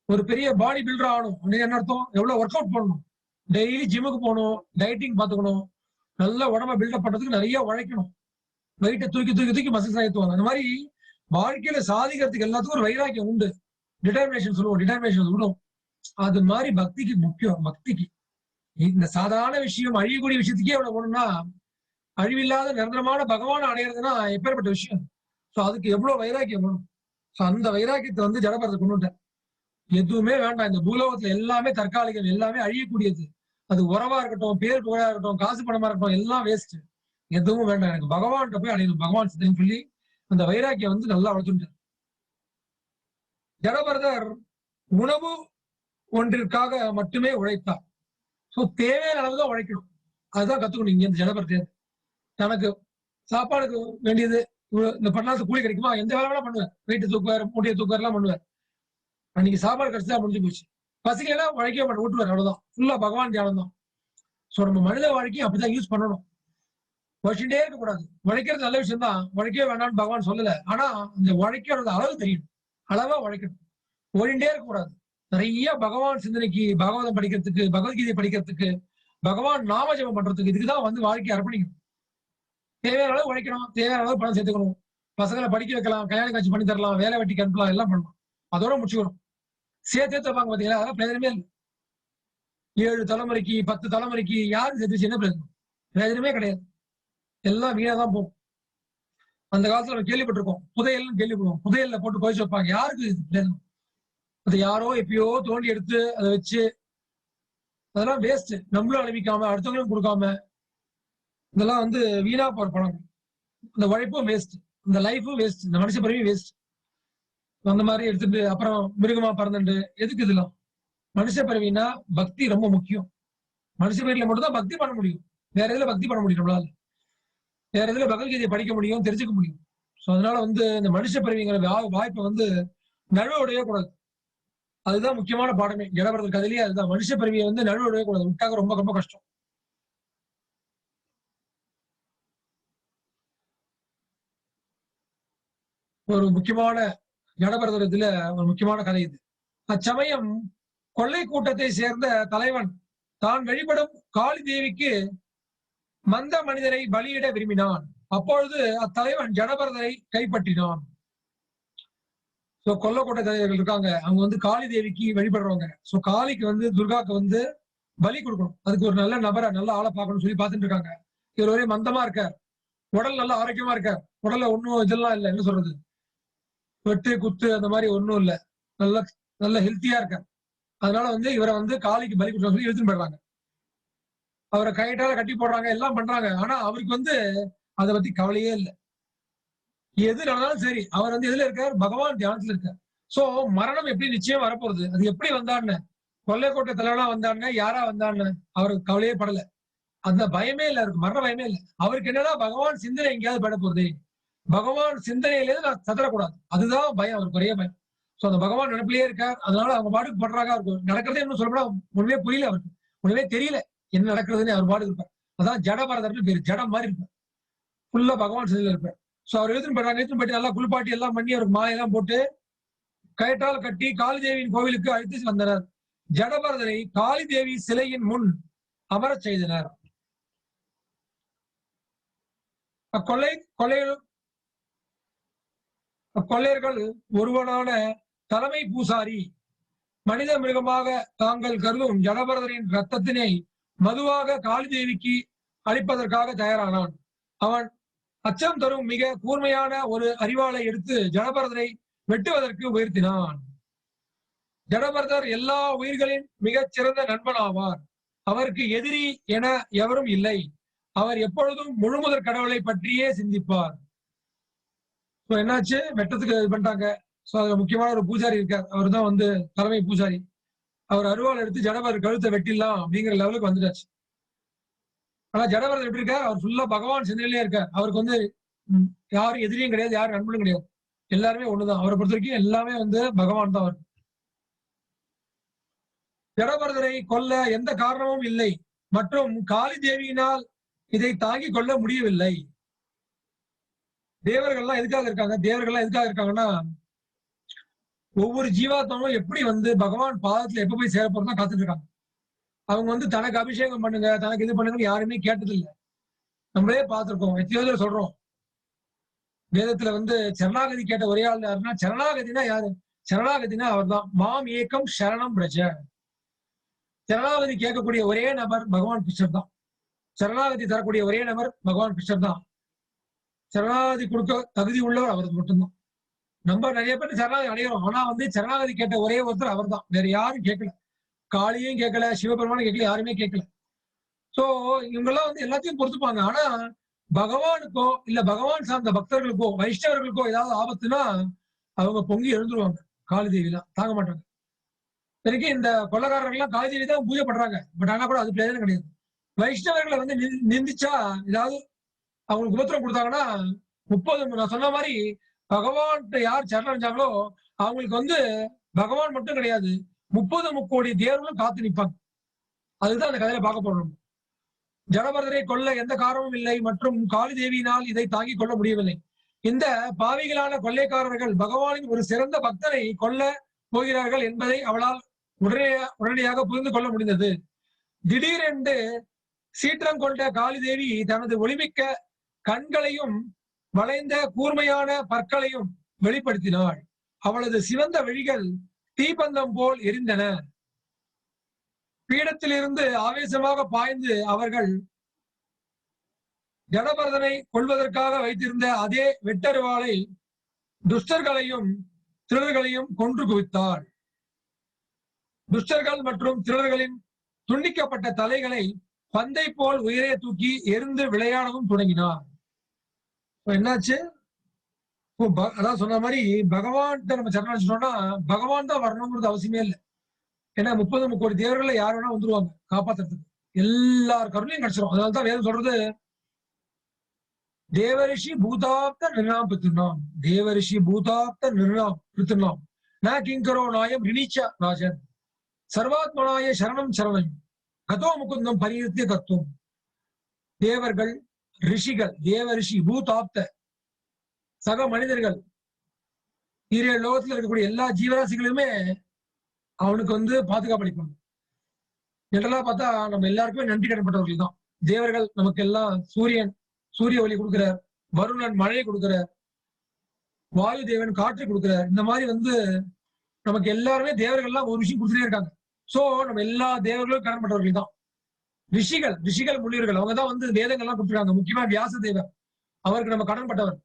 Speaker 1: ஒரு பெரிய பாடி பில்டர் ஆகணும் அப்படின்னு என்ன அர்த்தம், எவ்வளவு ஒர்க் அவுட் பண்ணணும், டெய்லி ஜிம்முக்கு போகணும், டைட்டிங் பாத்துக்கணும், நல்ல உடம்ப பில்டப் பண்றதுக்கு நிறைய உழைக்கணும், வெயிட்டை தூக்கி தூக்கி தூக்கி மசில்ஸ் ஏற்றுவாங்க. அந்த மாதிரி வாழ்க்கையில சாதிக்கிறதுக்கு எல்லாத்துக்கும் ஒரு வைராக்கியம் உண்டு. டிட்டர்மினேஷன் சொல்லுவோம், டிட்டர்மினேஷன் விடும். அது மாதிரி பக்திக்கு முக்கியம். பக்திக்கு இந்த சாதாரண விஷயம், அழியக்கூடிய விஷயத்துக்கே எவ்வளவு போகணும்னா, அழிவில்லாத நிரந்தரமான பகவான் அடையிறதுன்னா எப்பேற்பட்ட விஷயம். சோ அதுக்கு எவ்வளவு வைராக்கியம் வேணும். சோ அந்த வைராக்கியத்தை வந்து ஜடபரத்தை கொண்டுட்டேன். எதுவுமே வேண்டாம், இந்த பூலோகத்துல எல்லாமே தற்காலிகம், எல்லாமே அழியக்கூடியது. அது உறவா இருக்கட்டும், பேர் புகழா இருக்கட்டும், காசு பணமா இருக்கட்டும், எல்லாம் வேஸ்ட். எதுவும் வேண்டாம், எனக்கு பகவான்கிட்ட போய் அடையணும், பகவான் சித்தன்னு சொல்லி அந்த வைராக்கியம் வந்து நல்லா வளர்த்துட்டார். ஜடபரதர் உணவு ஒன்றிற்காக மட்டுமே உழைத்தார். சோ தேவையான அளவுதான் உழைக்கணும், அதுதான் கத்துக்கணும் இங்க இந்த ஜடபரதர். தனக்கு சாப்பாடுக்கு வேண்டியது இந்த பண்ணாத கூலி கிடைக்குமா, எந்த வேலை வேணா பண்ணுவார், வீட்டு தூக்குவார், மூட்டையை தூக்குவார், எல்லாம் பண்ணுவார். அன்னைக்கு சாப்பாடு கிடைச்சா முடிஞ்சு போச்சு. பசிக்கலாம் உழைக்கவே மாட்டேன், விட்டுவார், அவ்வளவுதான். ஃபுல்லா பகவான் தியானம் தான். சோ நம்ம மனித வாழ்க்கையும் அப்படிதான் யூஸ் பண்ணணும். உழைச்சுட்டே இருக்கக்கூடாது. உழைக்கிறது நல்ல விஷயம் தான், உழைக்கவே வேண்டாம்னு பகவான் சொல்லல. ஆனா இந்த உழைக்கிறது அளவு தெரியும், அளவா உழைக்கணும். ஓடிண்டே இருக்கக்கூடாது. நிறைய பகவான் சிந்தனைக்கு, பாகவதம் படிக்கிறதுக்கு, பகவத்கீதை படிக்கிறதுக்கு, பகவான் நாம ஜெபம் பண்றதுக்கு, இதுக்குதான் வந்து வாழ்க்கையை அர்ப்பணிக்கணும். தேவையான அளவு உழைக்கணும், தேவையான அளவு பணம் சேர்த்துக்கணும், பசங்களை படிக்க வைக்கலாம், கல்யாணம் காட்சி பண்ணி தரலாம், வேலை வெட்டிக்கு அனுப்பலாம், எல்லாம் பண்ணணும். அதோட முடிச்சுக்கணும். சேர்த்தே தப்பாங்க பாத்தீங்களா, அதெல்லாம் பிரயோஜனமே இல்லை. 7 தலைமுறைக்கு 10 தலைமுறைக்கு யாரும் சேர்த்து என்ன பிரயோஜனம்? பிரயோஜனமே கிடையாது, எல்லாம் வீணா தான் போகும். அந்த காலத்துல நம்ம கேள்விப்பட்டிருக்கோம், புதையல்னு கேள்விப்படுவோம், புதையல்ல போட்டு புதைச்சு வைப்பாங்க. யாருக்கு இது பிரயோஜனம்? அது யாரோ எப்பயோ தோண்டி எடுத்து அதை வச்சு, அதெல்லாம் வேஸ்ட். நம்மளும் அனுப்பிக்காம அடுத்தவங்களும் கொடுக்காம, இதெல்லாம் வந்து வீணா போற பணம். இந்த உழைப்பும் வேஸ்ட், இந்த லைஃபும் வேஸ்ட், இந்த மனுஷ பிறவியும் வேஸ்ட். அந்த மாதிரி எடுத்துட்டு அப்புறம் மிருகமா பறந்துட்டு எதுக்கு இதெல்லாம்? மனுஷ பிறவினா பக்தி ரொம்ப முக்கியம். மனுஷ பிறவில மட்டும் தான் பக்தி பண்ண முடியும். வேற எதுல பக்தி பண்ண முடியும் நம்மளால? வேற எதுல பகவத்கீதையை படிக்க முடியும், தெரிஞ்சுக்க முடியும்? சோ அதனால வந்து இந்த மனுஷ பிறவிங்கிற வாய்ப்பை வந்து நழுவடைய கூடாது. அதுதான் முக்கியமான பாடமே. ஜடபரதர் கதையிலேயே அதுதான், மனுஷ பிறவியை வந்து நழுவடைய கூடாது, விட்டாக்க ரொம்ப ரொம்ப கஷ்டம். ஒரு முக்கியமான ஜடபரதர் இதுல ஒரு முக்கியமான கதை இது. அச்சமயம் கொள்ளை கூட்டத்தை சேர்ந்த தலைவன் தான் வழிபடும் காளி தேவிக்கு மந்த மனிதரை பலியிட விரும்பினான். அப்பொழுது அத்தலைவன் ஜடபரதரை கைப்பற்றினான். சோ கொல்லக்கோட்டை தலைவர்கள் இருக்காங்க, அவங்க வந்து காளி தேவிக்கு வழிபடுறவங்க. சோ காளிக்கு வந்து துர்காக்கு வந்து பலி கொடுக்கணும், அதுக்கு ஒரு நல்ல நபரை, நல்ல ஆளை பார்க்கணும்னு சொல்லி பார்த்துட்டு இருக்காங்க. இவர் ஒரே மந்தமா இருக்கார், உடல் நல்லா ஆரோக்கியமா இருக்கார், உடல்ல ஒன்னும் இதெல்லாம் இல்லை, என்ன சொல்றது, வெட்டு குத்து அந்த மாதிரி ஒன்னும் இல்லை, நல்ல நல்ல ஹெல்த்தியா இருக்கார். அதனால வந்து இவரை வந்து காளிக்கு பலி கொடுக்க சொல்லி எடுத்துட்டு போயிடுறாங்க. அவரை கைட்டால கட்டி போடுறாங்க, எல்லாம் பண்றாங்க. ஆனா அவருக்கு வந்து அதை பத்தி கவலையே இல்லை. எது நடந்தாலும் சரி, அவர் வந்து எதுல இருக்கார், பகவான் தியானத்துல இருக்கார். சோ மரணம் எப்படி நிச்சயம் வரப்போகுது, அது எப்படி வந்தான்னு, கொள்ளைக்கோட்டை தலைவனா வந்தான்னு, யாரா வந்தான்னு அவருக்கு கவலையே படல. அந்த பயமே இல்ல, அவருக்கு மரண பயமே இல்லை. அவருக்கு என்னன்னா பகவான் சிந்தனை எங்கேயாவது பட போகுது, பகவான் சிந்தனையிலேருந்து நான் சதறக்கூடாது, அதுதான் பயம், அவருக்கு ஒரே பயம். சோ அந்த பகவான் நினைப்பிலேயே இருக்கார். அதனால அவங்க பாட்டுக்கு படுறாங்க. அவருக்கு நடக்கிறதே இன்னும் சொல்லப்போனா ஒண்ணுமே புரியல, அவருக்கு ஒண்ணுமே தெரியல என்ன நடக்கிறதுன்னு. அவர் பாட்டுக்கு இருப்பார். அதான் ஜடபரதர்னு பேரு, ஜடம் மாதிரி இருப்பார், ஃபுல்லா பகவான் சிந்தனையில இருப்பார். சோ அவர் எடுத்துன்னு போயிட்டு நல்லா குளிப்பாட்டி எல்லாம் பண்ணி அவருக்கு மாலையெல்லாம் போட்டு கயிற்றால் கட்டி காளி தேவியின் கோவிலுக்கு அழைத்து வந்தனர். ஜடபரதரை காளி தேவி சிலையின் முன் அமரச் செய்தனர். அக்கொள்ளையர்கள் ஒருவனான தலைமை பூசாரி மனித மிருகமாக தாங்கள் கருதும் ஜடபரதரின் ரத்தத்தினை மதுவாக காளி தேவிக்கு அளிப்பதற்காக தயாரானான். அவன் அச்சம் தரும் மிக கூர்மையான ஒரு அரிவாளை எடுத்து ஜடபரதரை வெட்டுவதற்கு உயர்த்தினான். ஜடபரதர் எல்லா உயிர்களின் மிகச் சிறந்த நண்பன் ஆவார். அவருக்கு எதிரி என எவரும் இல்லை. அவர் எப்பொழுதும் முழுமுதற் கடவுளை பற்றியே சிந்திப்பார். என்னாச்சு, வெட்டத்துக்கு இது பண்ணிட்டாங்க. அதுல முக்கியமான ஒரு பூஜாரி இருக்கார். அவர் தான் வந்து தலைமை பூஜாரி. அவர் அருவாள் எடுத்து ஜடபரதர் கழுத்தை வெட்டிடலாம் அப்படிங்கிற லெவலுக்கு வந்துட்டாச்சு. ஆனா ஜடபரதர் எப்படி இருக்கார், அவர் ஃபுல்லா பகவான் சிந்தனையிலே இருக்கார். அவருக்கு வந்து யாரும் எதிரியும் கிடையாது, யாரும் நண்பனும் கிடையாது, எல்லாருமே ஒண்ணுதான். அவரை பொறுத்த வரைக்கும் எல்லாமே வந்து பகவான் தான். அவர் ஜடபரதரை கொல்ல எந்த காரணமும் இல்லை மற்றும் காளி தேவியினால் இதை தாங்கிக் கொள்ள முடியவில்லை. தேவர்கள்லாம் எதுக்காக இருக்காங்க? தேவர்கள்லாம் எதுக்காக இருக்காங்கன்னா, ஒவ்வொரு ஜீவாத்மாவும் எப்படி வந்து பகவான் பாதத்துல எப்ப போய் சேர போறதா காத்துட்டு இருக்காங்க. அவங்க வந்து தனக்கு அபிஷேகம் பண்ணுங்க, தனக்கு இது பண்ணுங்கன்னு யாருமே கேட்டது இல்லை. நம்மளே பார்த்திருக்கோம், எத்தனையோ சொல்றோம். வேதத்துல வந்து சரணாகதி கேட்ட ஒரே ஆள் யாருன்னா, சரணாகதினா யாரு? சரணாகதினா அவர் தான். மாம் ஏக்கம் சரணம் பிரஜ. சரணாகதி கேட்கக்கூடிய ஒரே நபர் பகவான் கிருஷ்ணர் தான். சரணாகதி தரக்கூடிய ஒரே நபர் பகவான் கிருஷ்ணர் தான். சரணாகதி கொடுக்க தகுதி உள்ளவர் அவருக்கு மட்டும்தான். நம்ம நிறைய பேர் சரணாகதி அடைகிறோம். ஆனா வந்து சரணாகதி கேட்ட ஒரே ஒருத்தர் அவர் தான். வேற யாரும் கேட்கல. காளியும் கேட்கல, சிவபெருமானும் கேட்கல, யாருமே கேட்கல. சோ இவங்கெல்லாம் வந்து எல்லாத்தையும் பொறுத்துப்பாங்க. ஆனா பகவானுக்கோ இல்ல பகவான் சார்ந்த பக்தர்களுக்கோ வைஷ்ணவர்களுக்கோ ஏதாவது ஆபத்துனா அவங்க பொங்கி எழுந்துருவாங்க. காளி தேவிலாம் தாங்க மாட்டாங்க. சரிக்கு இந்த கொள்ளக்காரர்கள்லாம் காளி தேவி தான் பூஜை பண்றாங்க. பட் ஆனா கூட அது பிரயோஜனம் கிடையாது. வைஷ்ணவர்களை வந்து நிந்திச்சா ஏதாவது அவங்களுக்கு உபத்திரம் கொடுத்தாங்கன்னா 30 நான் சொன்ன மாதிரி பகவான் யார் சரணடைஞ்சாங்களோ அவங்களுக்கு வந்து பகவான் மட்டும் கிடையாது, 30 முக்கோடி தேவர்களும் காத்து நிற்பாங்க. அதுதான் அந்த கதையில பார்க்க போறோம். ஜடபரதரை கொல்ல எந்த காரணமும் இல்லை மற்றும் காளி தேவியினால் இதை தாங்கிக் கொள்ள முடியவில்லை. இந்த பாவிகளான கொள்ளைக்காரர்கள் பகவானின் ஒரு சிறந்த பக்தரை கொல்ல போகிறார்கள் என்பதை அவளால் உடனடியாக புரிந்து கொள்ள முடிந்தது. திடீரென்று சீற்றம் கொண்ட காளி தேவி தனது ஒளிமிக்க கண்களையும் வளைந்த கூர்மையான பற்களையும் வெளிப்படுத்தினாள். அவளது சிவந்த விழிகள் தீப்பந்தம் போல் எரிந்தன. பீடத்திலிருந்து ஆவேசமாக பாய்ந்து அவர்கள் ஜடபரதனை கொள்வதற்காக வைத்திருந்த அதே வெட்டருவாளை துஷ்டர்களையும் திருடர்களையும் கொன்று குவித்தாள். துஷ்டர்கள் மற்றும் திருடர்களின் துண்டிக்கப்பட்ட தலைகளை பந்தை போல் உயிரே தூக்கி எரிந்து விளையாடவும் தொடங்கினார். என்னாச்சு, அதான் சொன்ன மாதிரி பகவான் நம்ம சரணடைச்சிட்டோம்னா பகவான் தான் வரணுங்கிறது அவசியமே இல்லை. ஏன்னா 30 முக்கோடி தேவர்கள் யார் வேணா வந்துருவாங்க காப்பாத்துறதுக்கு. எல்லார் கருணையும் கிடைச்சிடும். அதனாலதான் வேதம் சொல்றது தேவரிஷி பூதாப்த நிர்ணாம் பித்ருநாம், தேவரிஷி பூதாப்த நிர்ணாம் பித்ருநாம் ந கிங்கரோ நாயம் ரிணிச்ச ராஜன் சர்வாத்மனாய சரணம் சரணம் கதோ முகுந்தம் பரியுத்திய தத்துவம். தேவர்கள், ரிஷிகள், தேவரிஷி, பூதாப்த சக மனிதர்கள், லோகத்தில் இருக்கக்கூடிய எல்லா ஜீவராசிகளுமே அவனுக்கு வந்து பாதுகாப்பு அளிப்பாங்க. என்றெல்லாம் பார்த்தா நம்ம எல்லாருக்குமே நன்றி கடன்பட்டவர்கள் தான். தேவர்கள் நமக்கு எல்லாம் சூரிய ஒளி கொடுக்கிறார், வருணன் மழையை கொடுக்கிறார், வாயு தேவன் காற்று கொடுக்கிறார். இந்த மாதிரி வந்து நமக்கு எல்லாருமே தேவர்கள்லாம் ஒரு விஷயம் கொடுத்துட்டே இருக்காங்க. சோ நம்ம எல்லா தேவர்களும் கடன்பட்டவர்கள் தான். ரிஷிகள் முனிவர்கள் அவங்க தான் வந்து வேதங்கள்லாம் கொடுத்துருக்காங்க. முக்கியமா வியாச தேவர், அவருக்கு நம்ம கடன்பட்டவர்.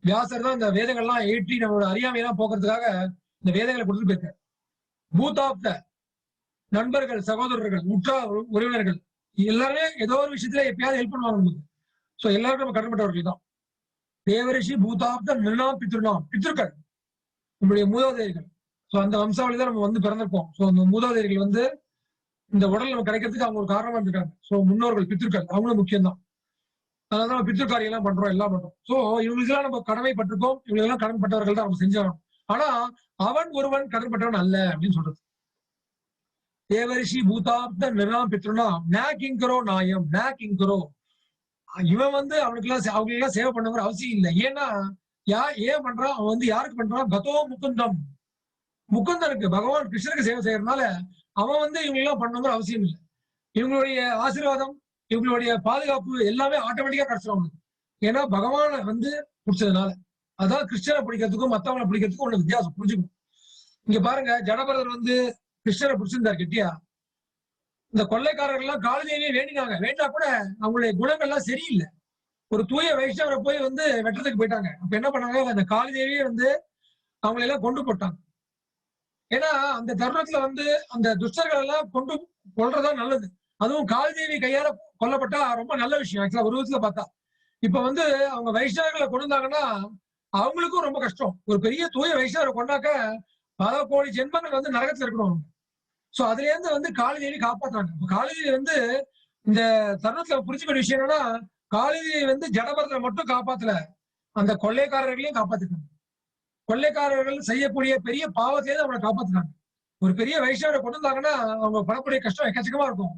Speaker 1: வியாசர் தான் இந்த வேதங்கள்லாம் ஏற்றி நம்மளோட அறியாமையெல்லாம் போக்குறதுக்காக இந்த வேதங்களை கொடுத்துட்டு போயிருக்காரு. பூதாப்த நண்பர்கள், சகோதரர்கள், உற்றார் உறவினர்கள் எல்லாருமே ஏதோ ஒரு விஷயத்துல எப்பயாவது ஹெல்ப் பண்ணுவாங்க நமக்கு. சோ எல்லாருக்கும் நம்ம கடன்பட்டவர்கள் தான். தேவரிஷி பூதாப்த நிர்ணாம் பித்ருநாம், பித்ருக்கள் நம்முடைய மூதாதையர்கள். சோ அந்த வம்சாவளி தான் நம்ம வந்து பிறந்திருக்கோம். சோ அந்த மூதாதையர்கள் வந்து இந்த உடல் நம்ம கிடைக்கிறதுக்கு அவங்க ஒரு காரணமா இருந்திருக்காங்க. சோ முன்னோர்கள், பித்ருக்கள் அவங்களும் முக்கியம் தான். அதனால நம்ம பித்ருக்காரியம் எல்லாம் பண்றோம், எல்லாம் பண்றோம். சோ இவங்களுக்கெல்லாம் நம்ம கடமைப்பட்டிருக்கோம். இவங்களுக்கெல்லாம் கடன்பட்டவர்கள் தான் நம்ம செஞ்சோம். ஆனா அவன் ஒருவன் கடன்பட்டவன் அல்ல அப்படின்னு சொல்றது. தேவரிஷி பூதாப்த நிர்ணாம் பித்ருநாம் ந கிங்கரோ நாயம் ந கிங்கரோ. இவன் வந்து அவங்க எல்லாம் சேவை பண்ணுங்கிற அவசியம் இல்லை. ஏன்னா ஏன் பண்றான் அவன் வந்து யாருக்கு பண்றான்? கதோ முகுந்தம், முகுந்தனுக்கு பகவான் கிருஷ்ணருக்கு சேவை செய்யறதுனால அவன் வந்து இவங்க எல்லாம் பண்ணுங்கிற அவசியம் இல்லை. இவங்களுடைய ஆசீர்வாதம், இவங்களுடைய பாதுகாப்பு எல்லாமே ஆட்டோமேட்டிக்கா கிடைச்சிடும். ஏன்னா பகவானை வந்து பிடிச்சதுனால. அதான் கிருஷ்ணரை பிடிக்கிறதுக்கும் மத்தவங்களை பிடிக்கிறதுக்கும் ஒண்ணு வித்தியாசம் புரிஞ்சுக்கணும். இங்க பாருங்க, ஜடபரதர் வந்து கிருஷ்ணரை பிடிச்சிருந்தார் கெட்டியா. இந்த கொள்ளைக்காரர்கள் எல்லாம் காளிதேவியை வேண்டினாங்க. வேண்டா கூட அவங்களுடைய குணங்கள்லாம் சரியில்லை. ஒரு தூய வைஷ்ணவரை போய் வந்து வெட்டுறதுக்கு போயிட்டாங்க. அப்ப என்ன பண்ணாங்க, அந்த காளிதேவியே வந்து அவங்களை எல்லாம் கொண்டு போட்டாங்க. ஏன்னா அந்த தருணத்துல வந்து அந்த துஷ்டர்கள் எல்லாம் கொண்டு கொள்றதா நல்லது. அதுவும் காளிதேவி கையால கொல்லப்பட்டா ரொம்ப நல்ல விஷயம் ஆக்சுவலா ஒரு விதத்துல பார்த்தா. இப்ப வந்து அவங்க வைஷ்ணவர்களை கொண்டாங்கன்னா அவங்களுக்கும் ரொம்ப கஷ்டம். ஒரு பெரிய தூய வைஷ்ணவரை கொண்டாக்க பல கோடி ஜென்மங்கள் வந்து நரகத்துல இருக்கணும். சோ அதுல இருந்து வந்து காளிதேவி காப்பாத்துறாங்க. காளிதேவி வந்து இந்த தருணத்துல புரிஞ்சுக்கிற விஷயம் என்னன்னா, காளிதேவி வந்து ஜடபரதரை மட்டும் காப்பாத்தல, அந்த கொள்ளைக்காரர்களையும் காப்பாத்திட்டாங்க. கொள்ளைக்காரர்கள் செய்யக்கூடிய பெரிய பாவத்திலேயே அவங்களை காப்பாத்துறாங்க. ஒரு பெரிய வைஷ்ணவரை கொண்டு வந்தாங்கன்னா அவங்க படக்கூடிய கஷ்டம் எக்கச்சக்கமா இருக்கும்.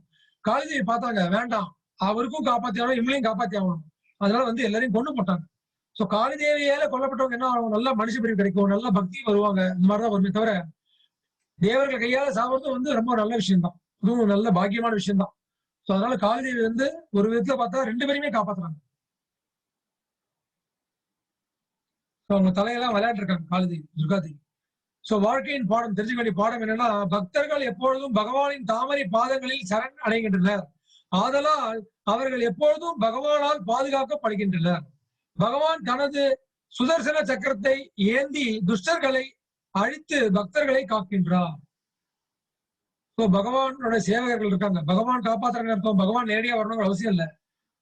Speaker 1: காளிதேவி பார்த்தாங்க, வேண்டாம் அவருக்கும் காப்பாத்தி ஆகணும், இவங்களையும் காப்பாத்தி ஆகணும். அதனால வந்து எல்லாரையும் கொண்டு போட்டாங்க. சோ காளிதேவியால கொல்லப்பட்டவங்க என்ன ஆகும், நல்ல மனுஷ பிரிவு கிடைக்கும், நல்ல பக்தி வருவாங்க. இந்த மாதிரிதான் வருமே தவிர தேவர்கள் கையால சாப்பிடுறது வந்து ரொம்ப நல்ல விஷயம் தான். இதுவும் நல்ல பாக்கியமான விஷயம் தான். சோ அதனால காளிதேவி வந்து ஒரு விதத்துல பார்த்தா 2 பேரையுமே காப்பாத்துறாங்க. அவங்க தலையெல்லாம் விளையாட்டு இருக்காங்க காளிதேவி, துர்காதேவி. சோ வாழ்க்கையின் பாடம், தெரிஞ்சுக்க வேண்டிய பாடம் என்னன்னா, பக்தர்கள் எப்பொழுதும் பகவானின் தாமரை பாதங்களில் சரண் அடைகின்றனர். ஆதலால் அவர்கள் எப்பொழுதும் பகவானால் பாதுகாக்கப்படுகின்றனர். பகவான் தனது சுதர்சன சக்கரத்தை ஏந்தி துஷ்டர்களை அழித்து பக்தர்களை காக்கின்றார். சோ பகவானோட சேவகர்கள் இருக்காங்க. பகவான் காப்பாத்துறாங்க அர்த்தம். பகவான் நேரடியா வரணுங்கிற அவசியம் இல்ல.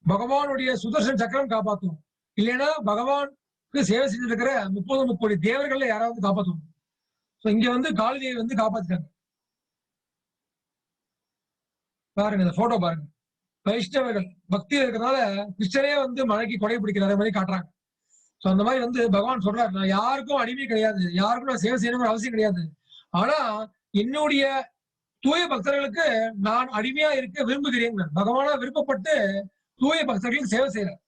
Speaker 1: பகவானுடைய சுதர்சன சக்கரம் காப்பாத்தும். இல்லைன்னா பகவானுக்கு சேவை செஞ்சுட்டு இருக்கிற 30 கோடி தேவர்கள்ல யாராவது காப்பாத்தும். சோ இங்க வந்து காளிதேவி வந்து காப்பாத்திட்டாங்க. பாருங்க இந்த போட்டோ பாருங்க. வைஷ்ணவர்கள் பக்தி இருக்கிறதுனால கிருஷ்ணரே வந்து மழைக்கு கொடை பிடிக்கிற மாதிரி காட்டுறாங்க. சோ அந்த மாதிரி வந்து பகவான் சொல்றாரு, நான் யாருக்கும் அடிமை கிடையாது, யாருக்கும் நான் சேவை செய்யணுங்கிற அவசியம் கிடையாது. ஆனா என்னுடைய தூய பக்தர்களுக்கு நான் அடிமையா இருக்க விரும்புகிறேன். பகவானா விருப்பப்பட்டு தூய பக்தர்களுக்கு சேவை செய்யறார்.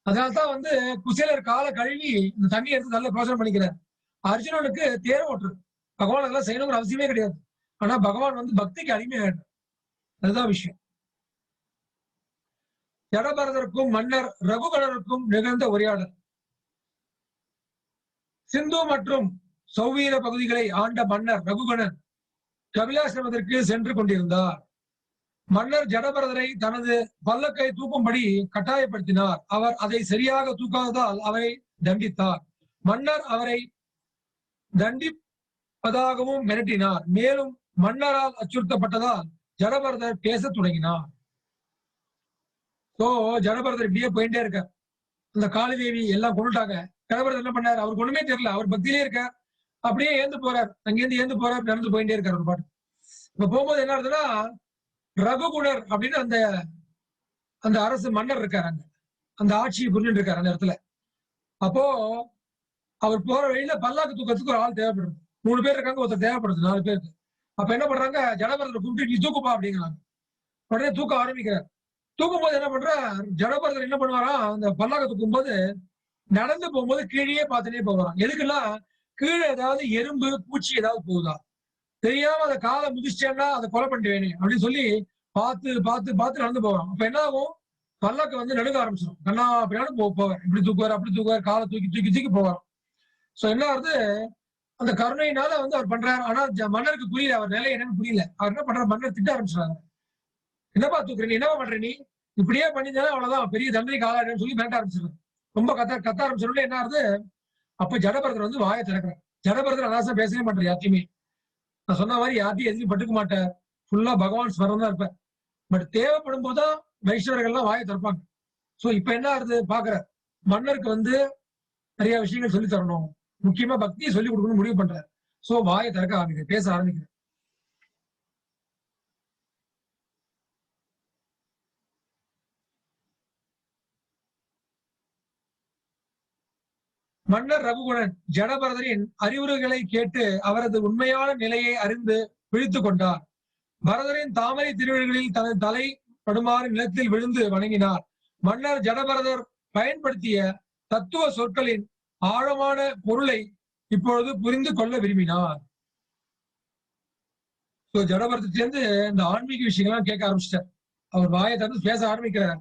Speaker 1: அதனால்தான் வந்து குசேலர் கால கழுவி இந்த தண்ணி எடுத்து நல்ல பிரோஜனம் பண்ணிக்கிறார். அர்ஜுனனுக்கு தேர் ஓட்டுறது பகவான் அதெல்லாம் செய்யணுங்கிற அவசியமே கிடையாது. ஆனா பகவான் வந்து பக்திக்கு அடிமையாயிட்டார். அதுதான் விஷயம். ஜடபரதருக்கும் மன்னர் ரகுகணருக்கும் நிகழ்ந்த உரையாடல். சிந்து மற்றும் சௌவீர பகுதிகளை ஆண்ட மன்னர் ரகுகணன் கபிலாசிரமத்திற்கு சென்று கொண்டிருந்தார். மன்னர் ஜடபரதரை தனது பல்லக்கை தூக்கும்படி கட்டாயப்படுத்தினார். அவர் அதை சரியாக தூக்காததால் அவரை தண்டித்தார். மன்னர் அவரை தண்டிப்பதாகவும் மிரட்டினார். மேலும் மன்னரால் அச்சுறுத்தப்பட்டதால் ஜடபரதர் பேசத் தொடங்கினார். சோ ஜடபரதர் இப்படியே போயிட்டே இருக்கார். அந்த காளிதேவி எல்லாம் கொண்டுட்டாங்க. ஜடபரதர் என்ன பண்ணார், அவருக்கு ஒண்ணுமே தெரியல, அவர் பக்தியிலே இருக்கார். அப்படியே ஏந்து போறார், அங்கிருந்து ஏந்து போறார், நடந்து போயிட்டே இருக்கார் ஒரு பாட்டு. இப்ப போகும்போது என்ன ஆகுதுன்னா, ரகுகுணர் அப்படின்னு அந்த அந்த அரசு மன்னர் இருக்காரு, அங்க அந்த ஆட்சியை புரிஞ்சுட்டு இருக்காரு அந்த இடத்துல. அப்போ அவர் போற வழியில பல்லாக்கு தூக்கத்துக்கு ஒரு ஆள் தேவைப்படுது. 3 பேர் இருக்காங்க, ஒருத்தர் தேவைப்படுது 4 பேருக்கு. அப்ப என்ன பண்றாங்க, ஜடபரதரை கூப்பிட்டு நீ தூக்குப்பா அப்படிங்கிறாங்க. உடனே தூக்க ஆரம்பிக்கிறார். தூக்கும் போது என்ன பண்ற, ஜடபரதர் என்ன பண்ணுவாரா, அந்த பல்லாக்க தூக்கும் போது நடந்து போகும்போது கீழே பார்த்துட்டே போவாராம். எதுக்குன்னா கீழே ஏதாவது எறும்பு பூச்சி ஏதாவது போகுதா, தெரியாம அதை காலை மிதிச்சிட்டேன்னா அதை கொலை பண்ணிடுவேனே அப்படின்னு சொல்லி பார்த்து பார்த்து பார்த்து நடந்து போவான். அப்ப என்ன ஆகும், பல்லாக்கு வந்து நடுங்க ஆரம்பிச்சிடும். கண்ணா அப்படின்னாலும் போவார், இப்படி தூக்குவார் அப்படி தூக்குவார், காலை தூக்கி தூக்கி தூக்கி போவார். சோ என்ன ஆகுது, அந்த கருணையினால வந்து அவர் பண்றாரு. ஆனா மன்னருக்கு புரியல, அவர் நிலை என்னன்னு புரியல. அவர் என்ன பண்றாரு, மன்னர் திட்ட ஆரம்பிச்சிடாங்க. என்னப்பா தூக்குற நீ, என்னவா பண்ற நீ, இப்படியே பண்ணிருந்தாலும் அவ்வளவுதான், பெரிய தண்டனைக்கு ஆளாடுன்னு சொல்லி மிரட்ட ஆரம்பிச்சிருக்காரு. ரொம்ப கத்த ஆரம்பிச்சிடும். என்ன ஆகுது, அப்ப ஜடபரதர் வந்து வாயை திறக்கிறார். ஜடபரதர் அனாசா பேசவே மாட்டார் யார்ட்டையுமே. நான் சொன்ன மாதிரி யார்ட்டையும் எதுவும் பட்டுக்க மாட்டார். ஃபுல்லா பகவான் ஸ்மரணம் தான் இருப்பார். பட் தேவைப்படும் போதுதான் வைஷ்ணவர்கள்லாம் வாயை திறப்பாங்க. சோ இப்ப என்ன ஆகுது பாக்குற, மன்னருக்கு வந்து நிறைய விஷயங்கள் சொல்லி தரணும், முக்கியமா பக்தியை சொல்லி கொடுக்கணும் முடிவு பண்றாரு. சோ வாயை திறக்க ஆரம்பிக்கிற, பேச ஆரம்பிக்கிற. மன்னர் ரகுகுணன் ஜடபரதரின் அறிவுரைகளை கேட்டு அவரது உண்மையான நிலையை அறிந்து விழித்துக் கொண்டார். பரதரின் தாமரை திருவிழிகளில் தனது தலை படுமாறு நிலத்தில் விழுந்து வணங்கினார். மன்னர் ஜடபரதர் பயன்படுத்திய தத்துவ சொற்களின் ஆழமான பொருளை இப்பொழுது புரிந்து கொள்ள விரும்பினார். ஜடபரதத்திலிருந்து இந்த ஆன்மீக விஷயங்கள்லாம் கேட்க ஆரம்பிச்சிட்டார். அவர் வாயை திறந்து பேச ஆரம்பிக்கிறார்.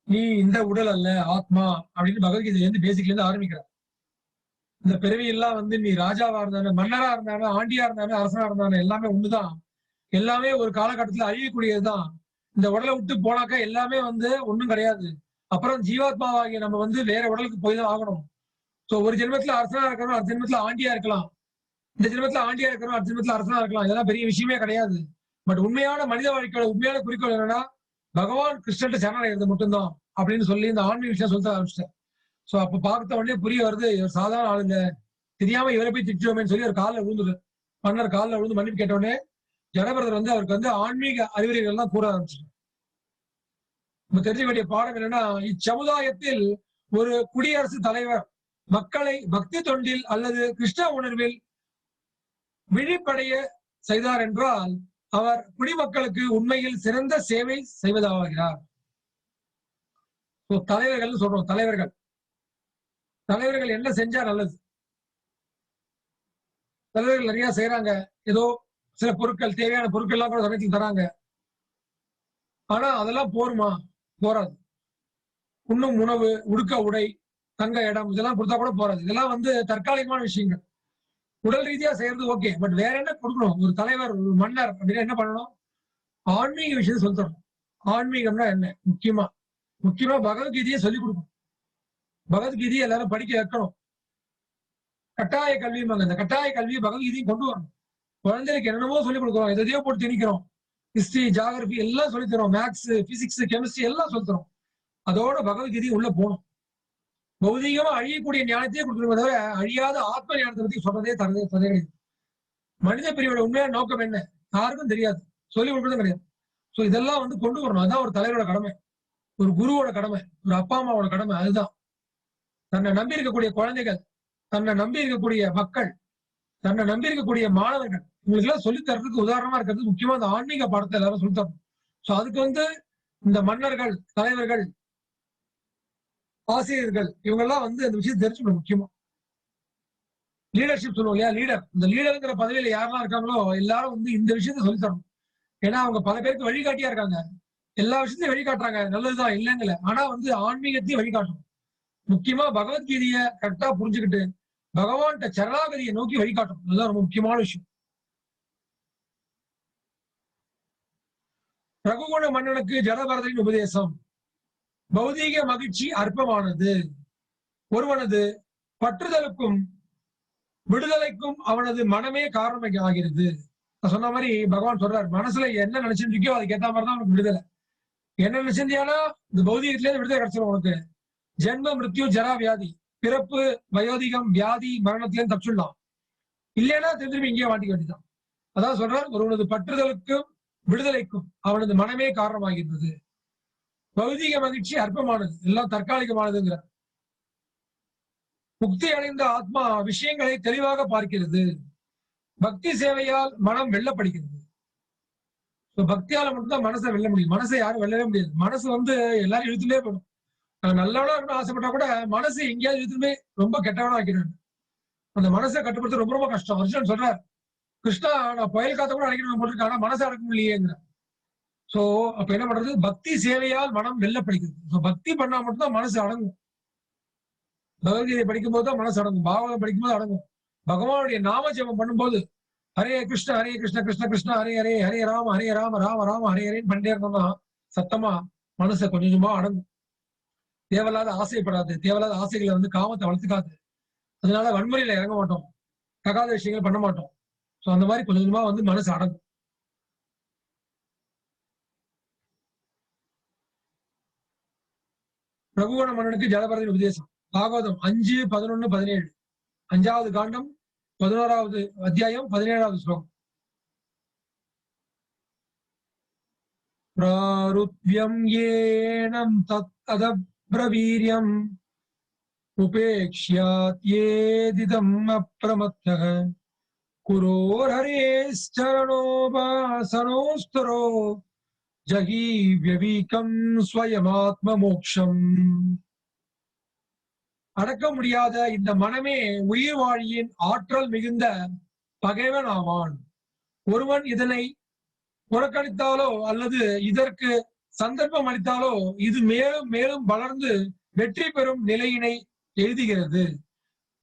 Speaker 1: நீ இந்த உடல் அல்ல, ஆத்மா அப்படின்னு பகவத்கீதையில இருந்து பேசிக்ல இருந்து ஆரம்பிக்கிறார். இந்த பிறவி எல்லாம் வந்து நீ ராஜாவா இருந்தாலும், மன்னரா இருந்தாலும், ஆண்டியா இருந்தாலும், அரசனா இருந்தாலும் எல்லாமே ஒண்ணுதான். எல்லாமே ஒரு காலகட்டத்துல அழியக்கூடியதுதான். இந்த உடலை விட்டு போனாக்கா எல்லாமே வந்து ஒண்ணும் கிடையாது. அப்புறம் ஜீவாத்மாவாகிய நம்ம வந்து வேற உடலுக்கு போய் தான் ஆகணும். சோ ஒரு ஜென்மத்துல அரசனா இருக்கிறோம், அடுத்த ஜென்மத்துல ஆண்டியா இருக்கலாம். இந்த ஜென்மத்துல ஆண்டியா இருக்கிறோம், அடுத்த ஜென்மத்துல அரசனா இருக்கலாம். இதெல்லாம் பெரிய விஷயமே கிடையாது. பட் உண்மையான மனித வாழ்க்கையோட உண்மையான குறிக்கோள் என்னன்னா, பகவான் கிருஷ்ணன் சரணடைகிறது மட்டும்தான் அப்படின்னு சொல்லி இந்த ஆன்மீக விஷயம் சொல்ல ஆரம்பிச்சிட்டேன். சோ அப்ப பார்த்த உடனே புரிய வருது, இவர் சாதாரண ஆளுங்க, தெரியாம இவரை போய் திட்டுவோமேன்னு சொல்லி ஒரு காலில் விழுந்துரு. மன்னர் காலில் விழுந்து மன்னிப்பு கேட்ட உடனே ஜடபரதர் வந்து அவருக்கு வந்து ஆன்மீக அறிவுரைகள் எல்லாம் கூற ஆரம்பிச்சிட்டார். நம்ம தெரிஞ்சுக்க வேண்டிய பாடம் என்னன்னா, இச்சமுதாயத்தில் ஒரு குடியரசு தலைவர் மக்களை பக்தி தொண்டில் அல்லது கிருஷ்ண உணர்வில் விழிப்படைய செய்தார் என்றால் அவர் குடிமக்களுக்கு உண்மையில் சிறந்த சேவை செய்வதாகிறார். தலைவர்கள் சொல்றோம், தலைவர்கள் என்ன செஞ்சா நல்லது? தலைவர்கள் நிறைய செய்யறாங்க, ஏதோ சில பொருட்கள், தேவையான பொருட்கள் எல்லாம் கூட சமயத்தில் தராங்க. ஆனா அதெல்லாம் போருமா? போராது. உண்ணும் உணவு, உடுக்க உடை, தங்க இடம் இதெல்லாம் கொடுத்தா கூட போறாது. இதெல்லாம் வந்து தற்காலிகமான விஷயங்கள். உடல் ரீதியா செய்யறது ஓகே, பட் வேற என்ன கொடுக்கணும்? ஒரு தலைவர், ஒரு மன்னர் அப்படின்னா என்ன பண்ணணும்? ஆன்மீக விஷயத்தை சொல்லி தரணும். ஆன்மீகம்னா என்ன? முக்கியமா பகவத்கீதையை சொல்லிக் கொடுக்கணும். பகவத்கீதையை எல்லாரும் படிக்க வைக்கணும். கட்டாய கல்வியுமாங்க. அந்த கட்டாய கல்வியை பகவத்கீதையும் கொண்டு வரணும். குழந்தைகளுக்கு என்னென்னமோ சொல்லிக் கொடுக்குறோம், எதையோ போட்டு திணிக்கிறோம். ஹிஸ்டரி, ஜியாகிரபி எல்லாம் சொல்லித் தரோம், மேக்ஸ், பிசிக்ஸ், கெமிஸ்ட்ரி எல்லாம் சொல்லித் தரோம். அதோட பகவத்கீதையும் உள்ள போகணும். பௌதிகமா அழியக்கூடிய ஞானத்தையே கொடுக்கணுமே தவிர அழியாத ஆத்ம ஞானத்தை பத்தி சொல்றதே கிடையாது. மனித பிரிவோட உண்மையான நோக்கம் என்ன யாருக்கும் தெரியாது, சொல்லிக் கொடுக்கறதும் கிடையாது. சோ இதெல்லாம் வந்து கொண்டு வரணும். அதுதான் ஒரு தலைவரோட கடமை, ஒரு குருவோட கடமை, ஒரு அப்பா அம்மாவோட கடமை. அதுதான் தன்னை நம்பி இருக்கக்கூடிய குழந்தைகள், தன்னை நம்பி இருக்கக்கூடிய மக்கள், தன்னை நம்பி இருக்கக்கூடிய மாணவர்கள், இவங்களுக்கு எல்லாம் சொல்லித் தரதுக்கு உதாரணமா இருக்கிறது முக்கியமா இந்த ஆன்மீக பாடத்தை எல்லாரும் சொல்லித் தரணும். சோ அதுக்கு வந்து இந்த மன்னர்கள், தலைவர்கள், ஆசிரியர்கள் இவங்க எல்லாம் வந்து அந்த விஷயத்தை தெரிஞ்சுக்கணும். முக்கியமா லீடர்ஷிப் சொல்லுவோம் இல்லையா, லீடர். இந்த லீடருங்கிற பதவியில யாரெல்லாம் இருக்காங்களோ எல்லாரும் வந்து இந்த விஷயத்த சொல்லி தரணும். ஏன்னா அவங்க பல பேருக்கு வழிகாட்டியா இருக்காங்க. எல்லா விஷயத்தையும் வழிகாட்டுறாங்க, நல்லதுதான் இல்லைங்கல. ஆனா வந்து ஆன்மீகத்தையும் வழிகாட்டணும். முக்கியமா பகவத்கீதையை கரெக்டா புரிஞ்சுக்கிட்டு பகவான்கிட்ட சரணாகதியை நோக்கி வழிகாட்டணும். அதுதான் ரொம்ப முக்கியமான விஷயம். ரகுகுண மன்னனுக்கு ஜடபரதரின் உபதேசம். பௌதீக மகிழ்ச்சி அற்பமானது. ஒருவனது பற்றுதலுக்கும் விடுதலைக்கும் அவனது மனமே காரணம் ஆகிறது. சொன்ன மாதிரி பகவான் சொல்றாரு, மனசுல என்ன நினைச்சுட்டு இருக்கியோ அதுக்கு ஏத்த மாதிரிதான் உனக்கு விடுதலை. என்ன நினைச்சிருந்தியானா இந்த பௌதீகத்திலேயே விடுதலை கிடைச்சிடும் உனக்கு. ஜென்ம மிருத்யு ஜரா வியாதி, பிறப்பு, வயோதிகம், வியாதி, மரணத்திலேயும் தப்பிச்சுடலாம். இல்லைன்னா திரும்பி இங்கேயே மாட்டிக்க வேண்டியதான். அதான் சொல்றார், ஒருவனது பற்றுதலுக்கும் விடுதலைக்கும் அவனது மனமே காரணமாகின்றது. பௌதீக மகிழ்ச்சி அற்பமானது, எல்லாம் தற்காலிகமானதுங்கிறார். முக்தி அடைந்த ஆத்மா விஷயங்களை தெளிவாக பார்க்கிறது. பக்தி சேவையால் மனம் வெல்லப்படுகிறது. பக்தியால மட்டும்தான் மனசை வெல்ல முடியும். மனசை யாரும் வெல்லவே முடியாது. மனசு வந்து எல்லாரும் இழுத்துட்டே போடும். நல்லவனா இருக்கணும் ஆசைப்பட்டா கூட மனசு எங்கேயாவது இழுத்துமே ரொம்ப கெட்டவனா ஆக்கிறாங்க. அந்த மனசை கட்டுப்படுத்த ரொம்ப ரொம்ப கஷ்டம். அர்ஜுனன் சொல்றார், கிருஷ்ணா நான் புயல் காத்த கூட அடைக்கணும் போட்டிருக்கேன், ஆனா மனசை அடக்க முடியலையேங்கிற. சோ அப்ப என்ன பண்றது? பக்தி சேவையால் மனம் வெல்லப்படுகிறது. பக்தி பண்ணா மட்டும்தான் மனசு அடங்கும். பகவத்கீதை படிக்கும் போதுதான் மனசு அடங்கும். பாகவதம் படிக்கும் போது அடங்கும். பகவானுடைய நாம ஜெபம் பண்ணும்போது ஹரே கிருஷ்ண கிருஷ்ண கிருஷ்ண ஹரே ஹரே, ஹரே ராம ராம ராம ஹரே ஹரேன்னு பண்ணிட்டே இருந்தோம்னா சத்தமா மனசை கொஞ்சம் கொஞ்சமா அடங்கும். தேவையில்லாத ஆசைப்படாது, தேவையில்லாத ஆசைகளை வந்து காமத்தை வளர்த்துக்காது. அதனால வன்முறையில இறங்க மாட்டோம், தகாத விஷயங்கள் பண்ண மாட்டோம். சோ அந்த மாதிரி கொஞ்சம் கொஞ்சமா வந்து மனசு அடங்கும். ரகுவண மன்னனுக்கு ஜடபரதரின் உபதேசம். பாகவதம் 5:11-17, 5வது காண்டம், 11வது அத்தியாயம், 17வது ஸ்லோகம். பிராருத்யம் ஏனம் தத் அதப்ரவீர்யம் உபேக்ஷ்யாத்யேதிதம் அப்ரமத்தः குரோர்ஹரேஸ்சரணோபாசனோஸ்தரோ ஜகி வியவீகம் ஸ்வயமாத்ம மோக்ஷம். அடக்க முடியாத இந்த மனமே உயிர் வாழியின் ஆற்றல் மிகுந்த பகைவன் ஆவான். ஒருவன் இதனை புறக்கணித்தாலோ அல்லது இதற்கு சந்தர்ப்பம் அளித்தாலோ இது மேலும் மேலும் வளர்ந்து வெற்றி பெறும் நிலையினை எழுதுகிறது.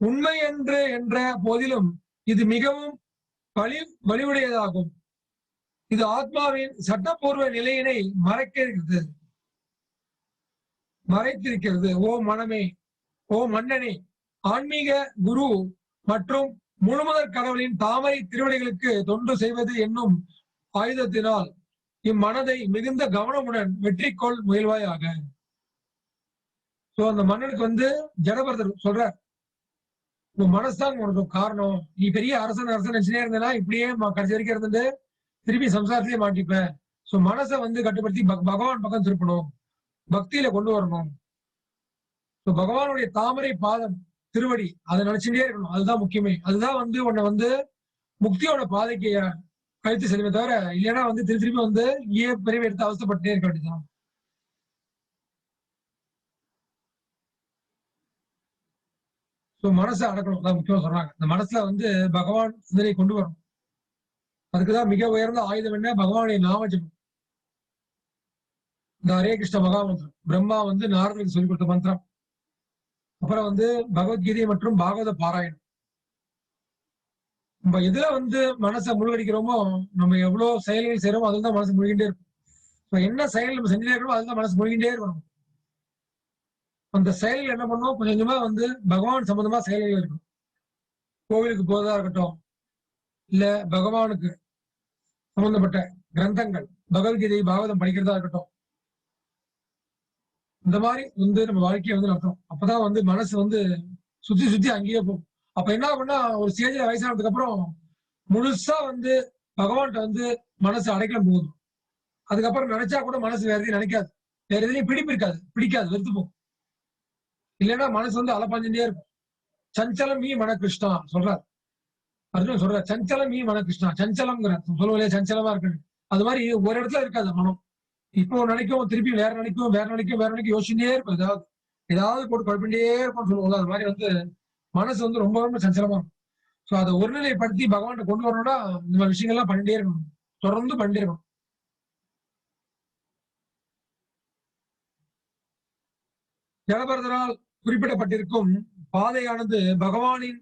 Speaker 1: உண்மை என்ற போதிலும் இது மிகவும் வலிவுடையதாகும். இது ஆத்மாவின் சட்டப்பூர்வ நிலையினை மறைத்திருக்கிறது. ஓ மனமே, ஓ மன்னனே, ஆன்மீக குரு மற்றும் முழுமுதற் கடவுளின் தாமரை திருவடிகளுக்கு தொண்டு செய்வது என்னும் ஆயுதத்தினால் இம்மனதை மிகுந்த கவனமுடன் வெற்றி கொள் முயல்வாயாக. சோ அந்த மன்னனுக்கு ஜடபரதர் சொல்ற, உன் மனசுதான் உனக்கு காரணம். நீ பெரிய அரசன் நினைச்சுனே இருந்தனா இப்படியே கடைசி வரைக்கும் இருந்துட்டு திருப்பி சம்சாரத்திலேயே மாட்டிப்ப. சோ மனசை கட்டுப்படுத்தி பகவான் பக்கம் திருப்பணும், பக்தியில கொண்டு வரணும். பகவானுடைய தாமரை பாதம் திருவடி அதை நினைச்சுட்டே இருக்கணும். அதுதான் முக்கியமே. அதுதான் உன்னை முக்தியோட பாதைக்கு கழித்து செல்லுமே தவிர இல்லைன்னா திருப்பி திருப்பி இங்கே பிரிவு எடுத்து அவசப்பட்டே இருக்க வேண்டியதுதான். மனசை அடக்கணும், அதான் முக்கியமா சொல்றாங்க. இந்த மனசுல பகவான் சிந்தனை கொண்டு வரணும். அதுக்குதான் மிக உயர்ந்த ஆயுதம் என்ன? பகவானுடைய நாமஜபம். இந்த ஹரே கிருஷ்ண மகாமந்திரம் பிரம்மா நாரதருக்கு சொல்லிக் கொடுத்த மந்திரம். அப்புறம் பகவத்கீதை மற்றும் பாகவத பாராயணம். நம்ம எதுல மனசை முழுகடிக்கிறோமோ, நம்ம எவ்வளவு செயல்கள் செய்யறோமோ அதுல தான் மனசு முழுகின்றே இருக்கும். என்ன செயல் நம்ம செஞ்சுட்டே இருக்கணும், அதுதான் மனசு முழுகின்றே இருக்கணும். அந்த செயல்கள் என்ன பண்ணுவோம், கொஞ்சம் கொஞ்சமா பகவான் சம்பந்தமா செயல்கள் இருக்கும். கோவிலுக்கு போவதா இருக்கட்டும், இல்ல பகவானுக்கு சம்பந்தப்பட்ட கிரந்தங்கள், பகவத்கீதை பாகவதம் படிக்கிறதா இருக்கட்டும், இந்த மாதிரி நம்ம வாழ்க்கையை நடத்தும். அப்பதான் மனசு சுத்தி சுத்தி அங்கேயே போகும். அப்ப என்ன பண்ணா, ஒரு ஸ்டேஜ்ல வயசானதுக்கு அப்புறம் முழுசா பகவான்கிட்ட மனசு அடைக்கலம் போகுது. அதுக்கப்புறம் நினைச்சா கூட மனசு வேற எதையும் நினைக்காது, வேற எதுலையும் பிடிக்காது, வெறுத்து போகும். இல்லைன்னா மனசு அலப்பாஞ்சுட்டே இருக்கும். சஞ்சலம் ஈ மன கிருஷ்ணா சொல்றார் அர்ஜுன், சொல்ற சஞ்சலம் ஈ மன கிருஷ்ணா. சஞ்சலம்ங்கிற சொல்லுவலையே சஞ்சலமா இருக்கு. அது மாதிரி ஒரு இடத்துல இருக்காது மனம். இப்போ நினைக்கும், திருப்பி வேற நினைக்கும் யோசிச்சுட்டே இருக்கும். ஏதாவது போட்டு குழப்பிட்டே இருக்கும்னு சொல்லுவோம்ல, அது மாதிரி மனசு ரொம்ப ரொம்ப சஞ்சலமா இருக்கும். சோ அதை ஒருநிலைப்படுத்தி பகவான் கொண்டு வரணும்னா இந்த மாதிரி விஷயங்கள்லாம் பண்ணிட்டே இருக்கணும், தொடர்ந்து பண்ணிட்டே இருக்கணும். ஜடபரதரால் குறிப்பிடப்பட்டிருக்கும் பாதையானது பகவானின்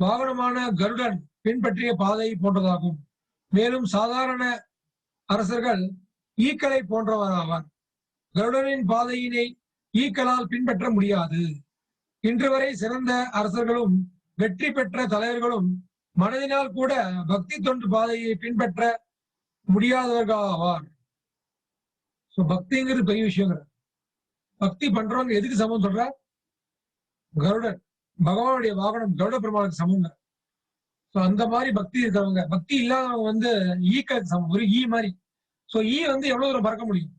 Speaker 1: வாகனமான கருடன் பின்பற்றிய பாதை போன்றதாகும். மேலும் சாதாரண அரசர்கள் ஈக்களை போன்றவராவார். கருடனின் பாதையினை ஈக்களால் பின்பற்ற முடியாது. இன்று வரை சிறந்த அரசர்களும் வெற்றி பெற்ற தலைவர்களும் மனதினால் கூட பக்தி தொண்டு பாதையை பின்பற்ற முடியாதவர்கள் ஆவார். பக்திங்கிறது பெரிய விஷயங்கிற. பக்தி பண்றவங்க எதுக்கு சமம் சொல்ற? கருடன் பகவானுடைய வாகனம் கருட பெருமாளுக்கு சமங்க. அந்த மாதிரி பக்தி இருக்கிறவங்க, பக்தி இல்லாதவங்க ஈக்களுக்கு சமம், ஒரு ஈ மாதிரி. ஈ எவ்வளவு தூரம் பறக்க முடியும்?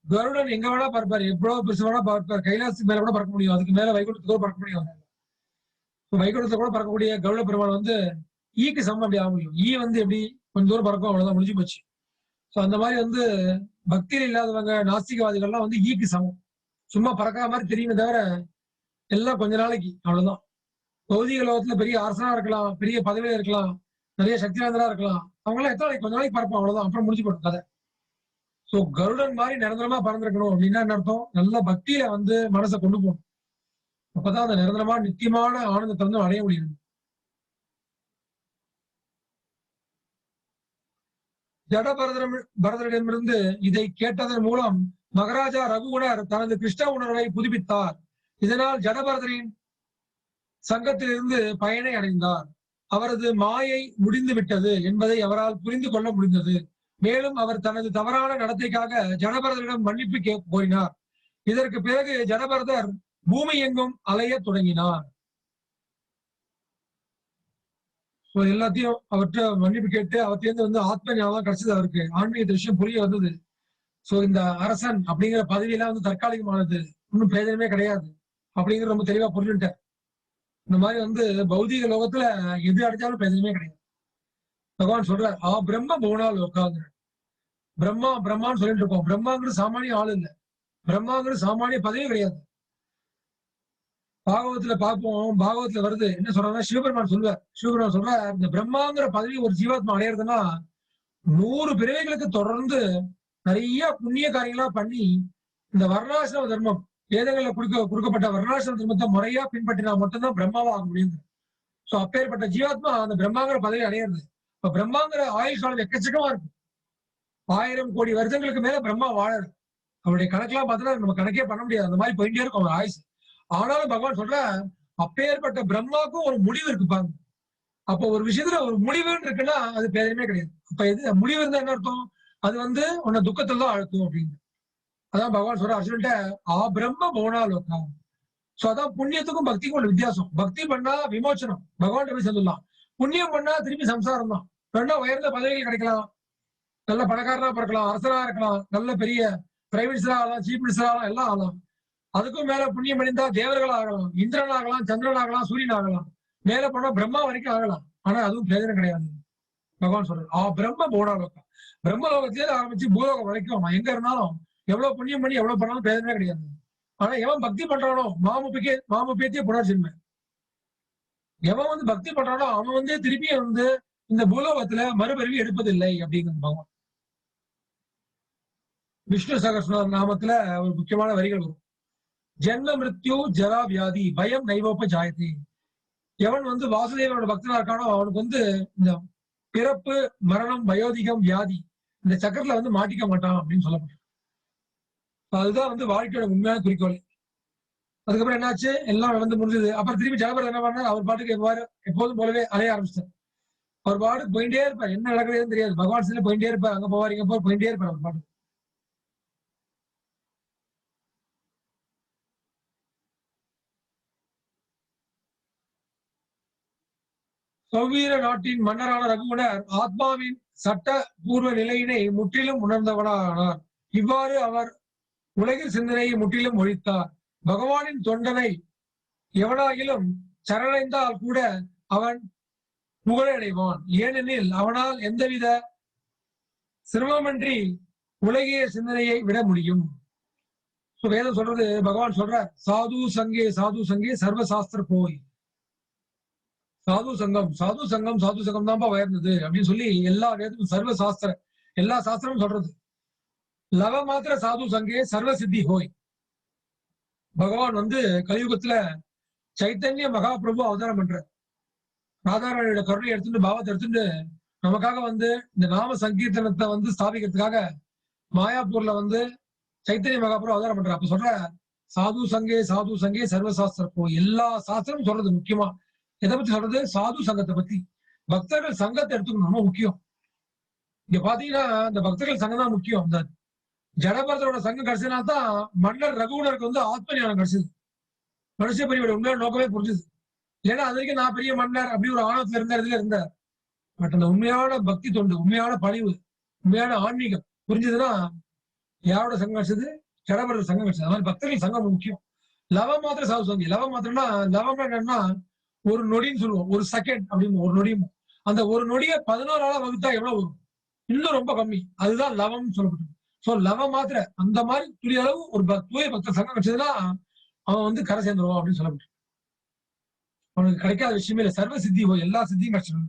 Speaker 1: கருடன் எங்க வேணா பறப்பாரு, எவ்வளவு பெருசு வேணா பறப்பாரு, கைலாசத்துக்கு மேல கூட பறக்க முடியும், அதுக்கு மேல வைகுண்டத்துக்கு பறக்க முடியும். வைகுண்டத்தை கூட பறக்கக்கூடிய கருட பெருமாள் ஈக்கு சமம் அப்படி ஆக முடியும். ஈ எப்படி கொஞ்சம் தூரம் பறக்கும், அவ்வளவுதான், முடிஞ்சு போச்சு. அந்த மாதிரி பக்தியில் இல்லாதவங்க நாஸ்திகவாதிகள்லாம் ஈக்கு சமம். சும்மா பறக்கிற மாதிரி தெரியுமே தவிர எல்லாம் கொஞ்ச நாளைக்கு, அவ்வளவுதான். பௌதிக லோகத்துல பெரிய அரசனா இருக்கலாம், பெரிய பதவியில இருக்கலாம், நிறைய சக்திவாந்தரா இருக்கலாம், அவங்க எல்லாம் எத்தனை கொஞ்ச நாளைக்கு பறப்போம், அவ்வளவுதான், அப்புறம் முடிஞ்சு போடும் கதை. கருடன் மாதிரி நிரந்தரமா பறந்துருக்கணும் அப்படின்னா என்ன அர்த்தம்? நல்ல பக்தியில மனசை கொண்டு போகணும். அப்பதான் அந்த நிரந்தரமான நித்தியமான ஆனந்தத்தை அடைய முடியும். பரதரிடமிருந்து இதை கேட்டதன் மூலம் மகாராஜா ரகுகுணர் தனது கிருஷ்ண உணர்வை புதுப்பித்தார். இதனால் ஜடபரதரின் சங்கத்திலிருந்து பயனை அடைந்தார். அவரது மாயை முடிந்து விட்டது என்பதை அவரால் புரிந்து கொள்ள முடிந்தது. மேலும் அவர் தனது தவறான நடத்தைக்காக ஜடபரதரிடம் மன்னிப்பு கோரினார். இதற்கு பிறகு ஜடபரதர் பூமி எங்கும் அலைய தொடங்கினார். எல்லாத்தையும் அவற்றை மன்னிப்பு கேட்டு அவர்கிட்ட ஆத்ம ஞாபகம் கிடைச்சது. அவருக்கு ஆன்மீக விஷயம் புரிய வந்தது. இந்த அரசன் அப்படிங்கிற பதவியெல்லாம் தற்காலிகமானது, இன்னும் பிரயோஜனமே கிடையாது அப்படிங்கிற ரொம்ப தெளிவா புரிஞ்சுட்டார். இந்த மாதிரி பௌதிக லோகத்துல எது அடைஞ்சாலும் பிரயோஜனமே கிடையாது. பகவான் சொல்றார், பிரம்ம போனால் உட்கார்ந்து பிரம்மான்னு சொல்லிட்டு இருக்கோம். பிரம்மாங்கிறது சாமானிய ஆள் இல்லை, பிரம்மாங்கிறது சாமானிய பதவி கிடையாது. பாகவத்துல பார்ப்போம், பாகவத்துல வருது, என்ன சொல்றாங்கன்னா சிவபெருமான் சொல்ற இந்த பிரம்மாங்கிற பதவி ஒரு ஜீவாத்மா அடையிறதுன்னா 100 பிறவைகளுக்கு தொடர்ந்து நிறைய புண்ணிய காரியங்களா பண்ணி இந்த வர்ணாசிரம தர்மம் வேதங்கள்ல கொடுக்கப்பட்ட வர்ணாசிரம தர்மத்தை முறையா பின்பற்றினா மட்டும்தான் பிரம்மாவா ஆக முடியும். சோ அப்பேற்பட்ட ஜீவாத்மா அந்த பிரம்மாங்கிற பதவி அடையிறது. இப்ப பிரம்மாங்கிற ஆயுள் காலம் எக்கச்சக்கமா இருக்கு. 1000 கோடி வருஷங்களுக்கு மேல பிரம்மா வாழறது. அவருடைய கணக்கெல்லாம் பார்த்தா நம்ம கணக்கே பண்ண முடியாது. அந்த மாதிரி போயிட்டே இருக்கும் அவர் ஆயுசு. ஆனாலும் பகவான் சொல்ற அப்பேற்பட்ட பிரம்மாவுக்கும் ஒரு முடிவு இருக்கு பாருங்க. அப்போ ஒரு விஷயத்துல ஒரு முடிவுன்னு இருக்குன்னா அது பேருமே கிடையாது. அப்ப எது முடிவு இருந்தா என்ன அர்த்தம்? அது உன்னை துக்கத்துல தான் அழுத்தும் அப்படின்னு. அதான் பகவான் சொல்ற அர்ஜுன்ட்ட பிரம்ம போனாலோகா. சோ அதான் புண்ணியத்துக்கும் பக்திக்கும் ஒரு வித்தியாசம். பக்தி பண்ணா விமோச்சனம், பகவான் போய் சேர்ந்துடலாம். புண்ணியம் பண்ணா திருப்பி சம்சாரம் தான். ரெண்டா உயர்ந்த பதவிகள் கிடைக்கலாம், நல்ல பணக்காரனா பிறக்கலாம், அரசனா இருக்கலாம், நல்ல பெரிய பிரைம் மினிஸ்டரா ஆகலாம், சீஃப் மினிஸ்டர் ஆகலாம், எல்லாம் ஆகலாம். அதுக்கும் மேல புண்ணியம் பண்ணிந்தா தேவர்கள் ஆகலாம், இந்திரன் ஆகலாம், சந்திரன் ஆகலாம், சூரியன் ஆகலாம், மேல போனா பிரம்மா வரைக்கும் ஆகலாம். ஆனா அதுவும் பிரயோஜனம் கிடையாது. பகவான் சொல்றாரு பிரம்ம போனாலோகம். பிரம்மலோகத்திலே ஆரம்பிச்சு பூலோகம் வரைக்கும் எங்க இருந்தாலும் எவ்வளவு புண்ணியம் பண்ணி எவ்வளவு பண்ணாலும் பிரயோஜனமே கிடையாது. ஆனா எவன் பக்தி பண்றானோ மாமுப்பேத்திய புனர்ஜென்ம. எவன் பக்தி பண்றானோ அவன் திருப்பி இந்த பூலோகத்துல மறுபிறவி எடுப்பதில்லை அப்படிங்கிறது பகவான். விஷ்ணு சகஸ்ர நாமத்துல ஒரு முக்கியமான வரிகள் வரும். ஜென்ம மிருத்யு ஜரா வியாதி பயம் நைவோப்ப ஜாயதி. எவன் வாசுதேவனோட பக்தனா இருக்கானோ அவனுக்கு இந்த பிறப்பு மரணம் வயோதிகம் வியாதி இந்த சக்கரத்துல மாட்டிக்க மாட்டான் அப்படின்னு சொல்லப்படும். அதுதான் வாழ்க்கையோட உண்மையான குறிக்கோள். அதுக்கப்புறம் என்னாச்சு, எல்லாம் நடந்து முடிஞ்சது. அப்புறம் திருப்பி ஜலபரதர் என்ன பண்ணார், அவர் பாட்டுக்கு எப்போதும் போலவே அலைய ஆரம்பிச்சார். அவர் பாட்டுக்கு போயிட்டே இருப்பார், என்ன நடக்கிறதுன்னு தெரியாது. பகவான் சில போயிட்டே இருப்பார், அங்க போவார் இங்க போவார், போயிட்டே இருப்பார் அவர் பாட்டு. சௌவீர நாட்டின் மன்னரான ரகுவனர் ஆத்மாவின் சட்ட பூர்வ நிலையினை முற்றிலும் உணர்ந்தவனானார். இவ்வாறு அவர் உலகில் சிந்தனையை முற்றிலும் ஒழித்தார். பகவானின் தொண்டனை எவனாகிலும் சரணடைந்தால் கூட அவன் புகழடைவான். ஏனெனில் அவனால் எந்தவித சிரமமின்றி உலகிய சிந்தனையை விட முடியும். வேதம் சொல்றது, பகவான் சொல்றார், சாது சங்கே சர்வசாஸ்திர போய். சாது சங்கம் தான்ப்பா உயர்ந்தது அப்படின்னு சொல்லி எல்லா வேதமும் சர்வசாஸ்திர எல்லா சாஸ்திரமும் சொல்றது. லவ மாத்திர சாது சங்கே சர்வ சித்தி ஹோய். பகவான் கலியுகத்துல சைத்தன்ய மகாபிரபு அவதாரம் பண்ற ராதாராணியோட கருணை எடுத்துட்டு பாவத்தை எடுத்துட்டு நமக்காக இந்த நாம சங்கீர்த்தனத்தை ஸ்தாபிக்கிறதுக்காக மாயாப்பூர்ல சைத்தன்ய மகாபிரபு அவதாரம் பண்ற. அப்ப சொல்ற சாது சங்கே சர்வசாஸ்திர போய். எல்லா சாஸ்திரமும் சொல்றது. முக்கியமா எதை பத்தி சொல்றது? சாது சங்கத்தை பத்தி. பக்தர்கள் சங்கத்தை எடுத்துக்கணும், ரொம்ப முக்கியம். இங்க பாத்தீங்கன்னா இந்த பக்தர்கள் சங்கம் தான் முக்கியம். இந்த ஜடபரதரோட சங்கம் கிடைச்சதுனால்தான் மன்னர் ரகுவனருக்கு ஆத்ம ஞானம் கிடைச்சது. மனுஷ பெரிய உண்மையான நோக்கமே புரிஞ்சுது. ஏன்னா அது வரைக்கும் நான் பெரிய மன்னர் அப்படி ஒரு ஆணவத்துல இருந்தார். பட் அந்த உண்மையான பக்தி தொண்டு, உண்மையான பணிவு, உண்மையான ஆன்மீகம் புரிஞ்சதுன்னா யாரோட சங்கம் கிடைச்சது? ஜடபரதர் சங்கம் கிடைச்சது. அது மாதிரி பக்தர்கள் சங்கம் முக்கியம். லவ மாத்திர சாது சங்கி. லவம் மாத்திரம்னா லவம் என்னன்னா ஒரு நொடின்னு சொல்லுவோம், ஒரு செகண்ட் அப்படின்னு. ஒரு நொடியும் அந்த ஒரு நொடியை 11 ஆளா வகுத்தா எவ்வளவு வரும்? இன்னும் ரொம்ப கம்மி. அதுதான் லவம் சொல்லப்பட்டது. சோ லவம் மாத்திர அந்த மாதிரி துளி அளவு ஒரு தூய பக்தர் சங்கம் கிடைச்சதுன்னா அவன் கரை சேர்ந்துருவான் அப்படின்னு சொல்லப்பட்டு. அவனுக்கு கிடைக்காத விஷயமே இல்லை. சர்வ சித்தி எல்லா சித்தியும் கிடைச்சிடும்.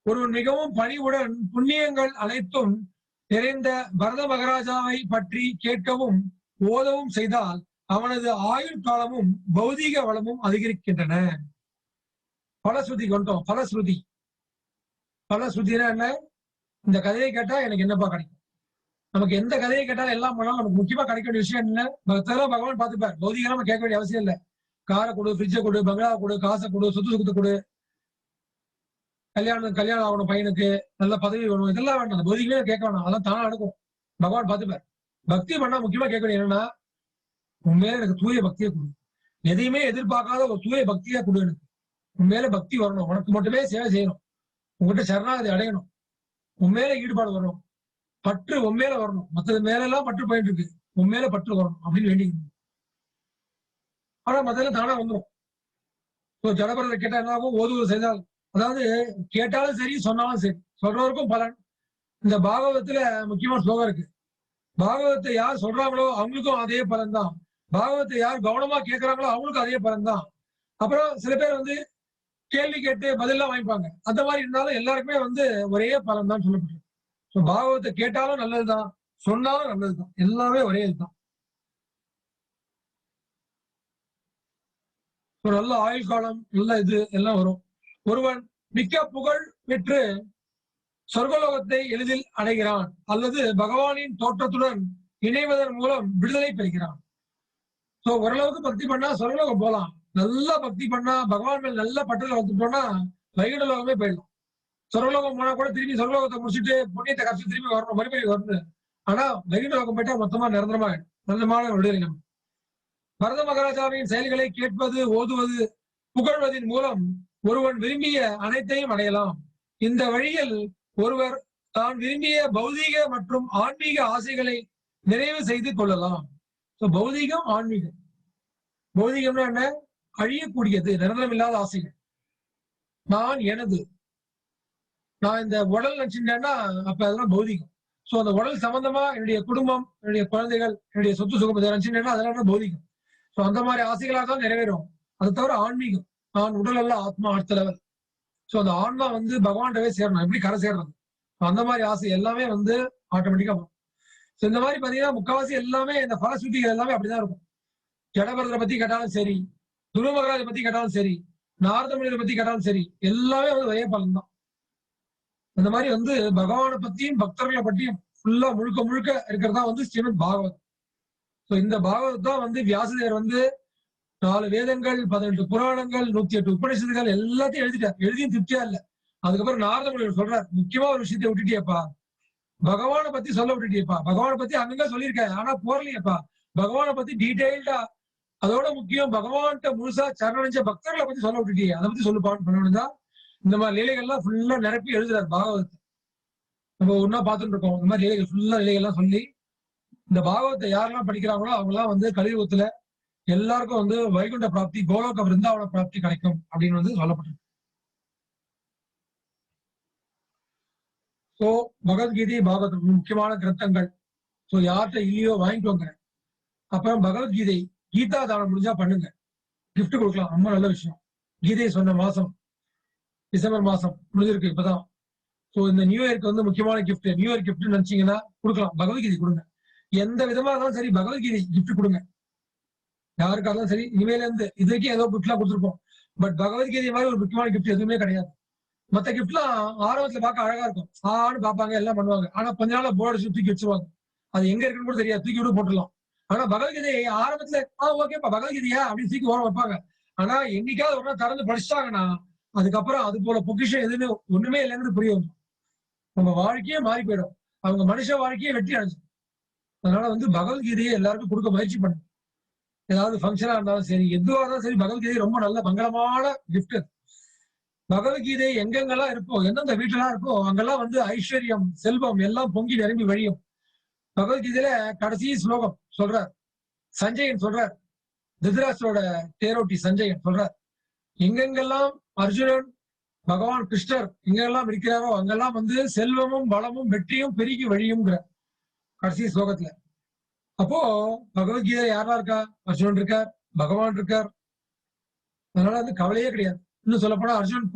Speaker 1: ஒருவன் மிகவும் பணிவுடன் புண்ணியங்கள் அனைத்தும் நிறைந்த பரத மகாராஜாவை பற்றி கேட்கவும் ஓதவும் செய்தால் அவனது ஆயுள் காலமும் பௌதீக வளமும் அதிகரிக்கின்றன. பலஸ்ருதி கொண்டோம். பலஸ்ருதினா என்ன? இந்த கதையை கேட்டா எனக்கு என்னப்பா கிடைக்கும்? நமக்கு எந்த கதையை கேட்டாலும் எல்லாம் பண்ணாலும் நமக்கு முக்கியமா கிடைக்க வேண்டிய விஷயம் என்ன? பகவான் பார்த்துப்பார். பௌதிகம் நம்ம கேட்க வேண்டிய அவசியம் இல்லை. காரை கொடு, ஃப்ரிட்ஜை கொடு, பங்களா கொடு, காசை கொடு, சொத்து கொடு, கல்யாணம் ஆகணும் பையனுக்கு, நல்ல பதவி வேணும், இதெல்லாம் வேண்டாம். அந்த பௌதிகமே கேட்க வேணாம், அதெல்லாம் தானே நடக்கும். பகவான் பார்த்துப்பார். பக்தி பண்ணா முக்கியமா கேட்க வேண்டிய என்னன்னா, உண்மையில எனக்கு தூய பக்தியை கொடு. எதையுமே எதிர்பார்க்காத ஒரு தூய பக்தியா கொடு எனக்கு. உண்மையில பக்தி வரணும், உனக்கு மட்டுமே சேவை செய்யணும், உங்ககிட்ட சரணாகதி அடையணும், உண்மையில ஈடுபாடு வரணும், பற்று உண்மையில வரணும். மற்றது மேல எல்லாம் பற்று போயிட்டு இருக்கு, உண்மையில பற்று வரணும் அப்படின்னு வேண்டிக்கணும். ஆனா மத்தெல்லாம் தானா வந்துடும். ஜடபரதர் கேட்டா என்ன ஆகும்? ஓதுவது செய்தால், அதாவது கேட்டாலும் சரி சொன்னாலும் சரி, சொல்றவருக்கும் பலன். இந்த பாகவதத்துல முக்கியமான ஸ்லோகம் இருக்கு. பாகவதத்தை யார் சொல்றாங்களோ அவங்களுக்கும் அதே பலன் தான். பாகவத்தை யார் கவனமா கேட்கிறாங்களோ அவங்களுக்கும் அதே பலன் தான். அப்புறம் சில பேர் கேள்வி கேட்டு பதிலாம் வாங்கிப்பாங்க. அந்த மாதிரி இருந்தாலும் எல்லாருக்குமே ஒரே பலன் தான் சொல்லப்பட்டிருக்கு. பாகவத்தை கேட்டாலும் நல்லதுதான், சொன்னாலும் நல்லதுதான், எல்லாமே ஒரே இதுதான். ஒரு நல்ல ஆயுள் காலம், நல்ல இது எல்லாம் வரும். ஒருவன் மிக்க புகழ் பெற்று சொர்க்கலோகத்தை எளிதில் அடைகிறான், அல்லது பகவானின் தோற்றத்துடன் இணைவதன் மூலம் விடுதலை பெறுகிறான். சோ ஓரளவுக்கு பக்தி பண்ணா சொர்க்கலோகம் போலாம். நல்லா பக்தி பண்ணா பகவான் மேல் நல்ல பட்டல வந்துட்டோம்னா வைகுண்ட லோகமே போயிடலாம். சொர்க்கலோகம் போனா கூட திரும்பி சொர்க்கலோகத்தை முடிச்சுட்டு புண்ணியத்தை கரைச்சு திரும்பி வரணும், மறுபடியும் வரணும். ஆனா வைகுண்ட லோகம் போயிட்டா மொத்தமா நிரந்தரமா ஆயிடும். நிரந்தரமான விடுதலை நம்ம. பரத மகாராஜாவின் செயல்களை கேட்பது, ஓதுவது, புகழ்வதன் மூலம் ஒருவன் விரும்பிய அனைத்தையும் அடையலாம். இந்த வழியில் ஒருவர் தான் விரும்பிய பௌதீக மற்றும் ஆன்மீக ஆசைகளை நிறைவு செய்து கொள்ளலாம். பௌதீகம், ஆன்மீகம். பௌதீகம்னா என்ன? அழியக்கூடியது, நிரந்தரம் இல்லாத ஆசைகள். நான் எனது, நான் இந்த உடல் நினைச்சுட்டேன்னா அப்ப அதெல்லாம் பௌதீகம். சோ அந்த உடல் சம்பந்தமா என்னுடைய குடும்பம், என்னுடைய குழந்தைகள், என்னுடைய சொத்து சுகம் நினைச்சுட்டேன்னா அதெல்லாம் பௌதீகம். சோ அந்த மாதிரி ஆசைகளாக தான் நிறைவேறும். அது தவிர ஆன்மீகம், நான் உடல் அல்ல ஆத்மா, அடுத்த லெவல். சோ அந்த ஆன்மா பகவான்டவே சேரணும். எப்படி கரை சேர்றது? அந்த மாதிரி ஆசை எல்லாமே ஆட்டோமேட்டிக்கா வரும். சோ இந்த மாதிரி பாத்தீங்கன்னா முக்காவாசி எல்லாமே இந்த பலஸ்ருதிகள் எல்லாமே அப்படிதான் இருக்கும். ஜடபரதரை பத்தி கேட்டாலும் சரி, துருவ மகாராஜை பத்தி கேட்டாலும் சரி, நாரத முனிவரை பத்தி கேட்டாலும் சரி, எல்லாமே ஒரே பலன் தான். அந்த மாதிரி பகவானை பத்தியும் பக்தர்களை பற்றியும் ஃபுல்லா முழுக்க முழுக்க இருக்கிறதா ஸ்ரீமத் பாகவத். சோ இந்த பாகவத் தான் வியாசதேவர் 4 வேதங்கள், 18 புராணங்கள், 108 உபநிஷத்துகள் எல்லாத்தையும் எழுதிட்டார். எழுதியும் திருப்தியா இல்ல. அதுக்கப்புறம் நாரத முனிவர் சொல்றார், முக்கியமா ஒரு விஷயத்தை விட்டுட்டியப்பா, பகவானை பத்தி சொல்ல விட்டுட்டியப்பா. பகவானை பத்தி அங்கங்க சொல்லியிருக்க, ஆனா போறலையப்பா. பகவானை பத்தி டீடைல்டா, அதோட முக்கியம் பகவான்கிட்ட முழுசா சரணடைஞ்ச பக்தர்களை பத்தி சொல்ல விட்டுட்டியே, அதை பத்தி சொல்லுப்பான்னு பண்ணணும்தான் இந்த மாதிரி லீலைகள்லாம் ஃபுல்லா நிரப்பி எழுதுறாரு பாகவதத்தை. நம்ம ஒன்னா பார்த்துட்டு இருக்கோம். இந்த மாதிரி லீலைகள் ஃபுல்லா லீலைகள்லாம் சொல்லி இந்த பாகவத்தை யாரெல்லாம் படிக்கிறாங்களோ அவங்க எல்லாம் கலியுகத்துல எல்லாருக்கும் வைகுண்ட பிராப்தி, கோலோக விருந்தாவன பிராப்தி கிடைக்கும் அப்படின்னு சொல்லப்பட்டிருக்கு. சோ பகவத்கீதை, பாகவதம் முக்கியமான கிரந்தங்கள். சோ யார்கிட்ட இல்லையோ வாங்கிக்கோங்க. அப்புறம் பகவத்கீதை கீதா தானம் முடிஞ்சா பண்ணுங்க, கிஃப்ட் கொடுக்கலாம், ரொம்ப நல்ல விஷயம். கீதை சொன்ன மாசம் டிசம்பர் மாசம் முடிஞ்சிருக்கு இப்பதான். சோ இந்த நியூ இயர்க்கு முக்கியமான கிஃப்ட், நியூ இயர் கிஃப்ட் நினைச்சீங்கன்னா கொடுக்கலாம், பகவத்கீதை கொடுங்க. எந்த விதமா இருந்தாலும் சரி பகவத்கீதை கிஃப்ட் கொடுங்க. யாருக்கா இருந்தாலும் சரி. இனிமேல இருந்து இது வரைக்கும் ஏதோ கிஃப்ட் எல்லாம் கொடுத்துருப்போம், பட் பகவத்கீதை மாதிரி ஒரு முக்கியமான கிஃப்ட் எதுவுமே கிடையாது. மத்த கிஃப்ட் எல்லாம் ஆரம்பத்துல பார்க்க அழகா இருக்கும், பாப்பாங்க, எல்லாம் பண்ணுவாங்க. ஆனா கொஞ்ச நாள போர்டு தூக்கி வச்சிருவாங்க, அது எங்க இருக்குன்னு கூட தெரியாது, தூக்கி விட போட்டுடலாம். ஆனா பகவத்கீதை ஆரம்பத்துல ஓகேப்பா பகவத்கீதையா அப்படின்னு தூக்கி ஓரம் வைப்பாங்க. ஆனா என்னைக்காவது ஒரு நாள் திறந்து படிச்சிட்டாங்கன்னா அதுக்கப்புறம் அது போல பொக்கிஷம் எதுவுமே ஒண்ணுமே இல்லைன்னு புரிய வரும். உங்க வாழ்க்கையே மாறி போயிடும், அவங்க மனுஷ வாழ்க்கையே வெற்றி அடைஞ்சு. அதனால பகவத்கீதையை எல்லாருக்கும் கொடுக்க முயற்சி பண்ணுங்க. ஏதாவது ஃபங்க்ஷனா இருந்தாலும் சரி, எதுவாக இருந்தாலும் சரி, பகவத்கீதை ரொம்ப நல்ல மங்களமான கிஃப்ட். பகவத்கீதை எங்கெங்கெல்லாம் இருக்கோ, எந்தெந்த வீட்டுலாம் இருக்கோ அங்கெல்லாம் ஐஸ்வர்யம், செல்வம் எல்லாம் பொங்கி நிரம்பி வழியும். பகவத்கீதையில கடைசி ஸ்லோகம் சொல்றார், சஞ்சயன் சொல்றார், திருதராஷ்டிரோட தேரோட்டி சஞ்சயன் சொல்றார், எங்கெங்கெல்லாம் அர்ஜுனன், பகவான் கிருஷ்ணர் எங்கெல்லாம் இருக்கிறாரோ அங்கெல்லாம் செல்வமும் வளமும் வெற்றியும் பெருகி வழியும்ங்கிற கடைசி ஸ்லோகத்துல. அப்போ பகவத்கீதை யாரா இருக்கா? அர்ஜுனன் இருக்கார், பகவான் இருக்கார். அதனால கவலையே கிடையாது. இன்னும் சொல்ல போனா அர்ஜுனன்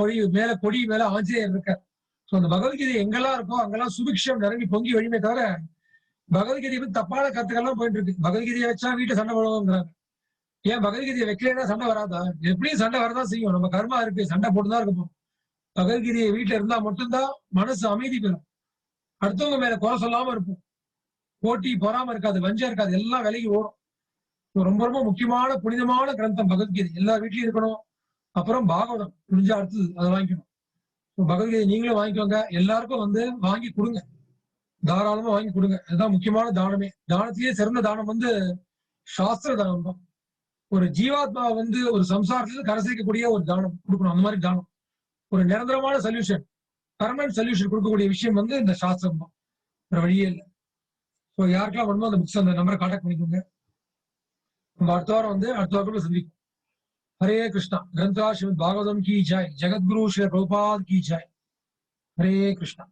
Speaker 1: கொடி மேல ஆஞ்சநேயர் இருக்கார். சோ அந்த பகவத்கீதை எங்கெல்லாம் இருக்கோ அங்கெல்லாம் சுபிக்ஷம் நிரம்பி பொங்கி வழியுமே தவிர பகவத்கீதை பத்தி தப்பான கருத்துக்கள்லாம் போயிட்டு இருக்கு. பகவத்கீதையை வச்சா வீட்டை சண்டை போடுவோங்கிறாங்க. ஏன் பகவத்கீதையை வைக்கலன்னா சண்டை வராதா? எப்படியும் சண்டை வரதான் செய்யும், நம்ம கர்மா இருக்கு, சண்டை போட்டுதான் இருக்கும். பகவத்கீதையை வீட்டுல இருந்தா மட்டும்தான் மனசு அமைதி பெறும், அடுத்தவங்க மேல குறை சொல்லாம இருக்கும், போட்டி பொறாம இருக்காது, வஞ்சம் இருக்காது, எல்லாம் விலகி ஓடும். ரொம்ப ரொம்ப முக்கியமான புனிதமான கிரந்தம் பகவத்கீதை, எல்லா வீட்லயும் இருக்கணும். அப்புறம் பாகவதம் முடிஞ்ச அடுத்தது அதை வாங்கிக்கணும். பகவத்கீதை நீங்களும் வாங்கிக்கோங்க, எல்லாருக்கும் வாங்கி கொடுங்க, தாராளமா வாங்கி கொடுங்க. அதுதான் முக்கியமான தானமே. தானத்திலேயே சிறந்த தானம் சாஸ்திர தானம் தான். ஒரு ஜீவாத்மா ஒரு சம்சாரத்துல கரை சேர்க்கக்கூடிய ஒரு தானம் கொடுக்கணும். அந்த மாதிரி தானம் ஒரு நிரந்தரமான சொல்யூஷன், பர்மனன்ட் சொல்யூஷன் கொடுக்கக்கூடிய விஷயம் இந்த சாஸ்திரம் தான், வேற வழியே இல்லை. ஸோ யாருக்கெல்லாம் வேணுமோ அந்த புக்ஸ், அந்த நம்பரை கான்டாக்ட் பண்ணிக்கோங்க. நம்ம அடுத்த வாரம் சந்திப்போம். हरे कृष्णा। ग्रंथ श्रीमद् भागवतम की जय। जगद्गुरु श्री प्रभुपाद की जय। हरे कृष्णा।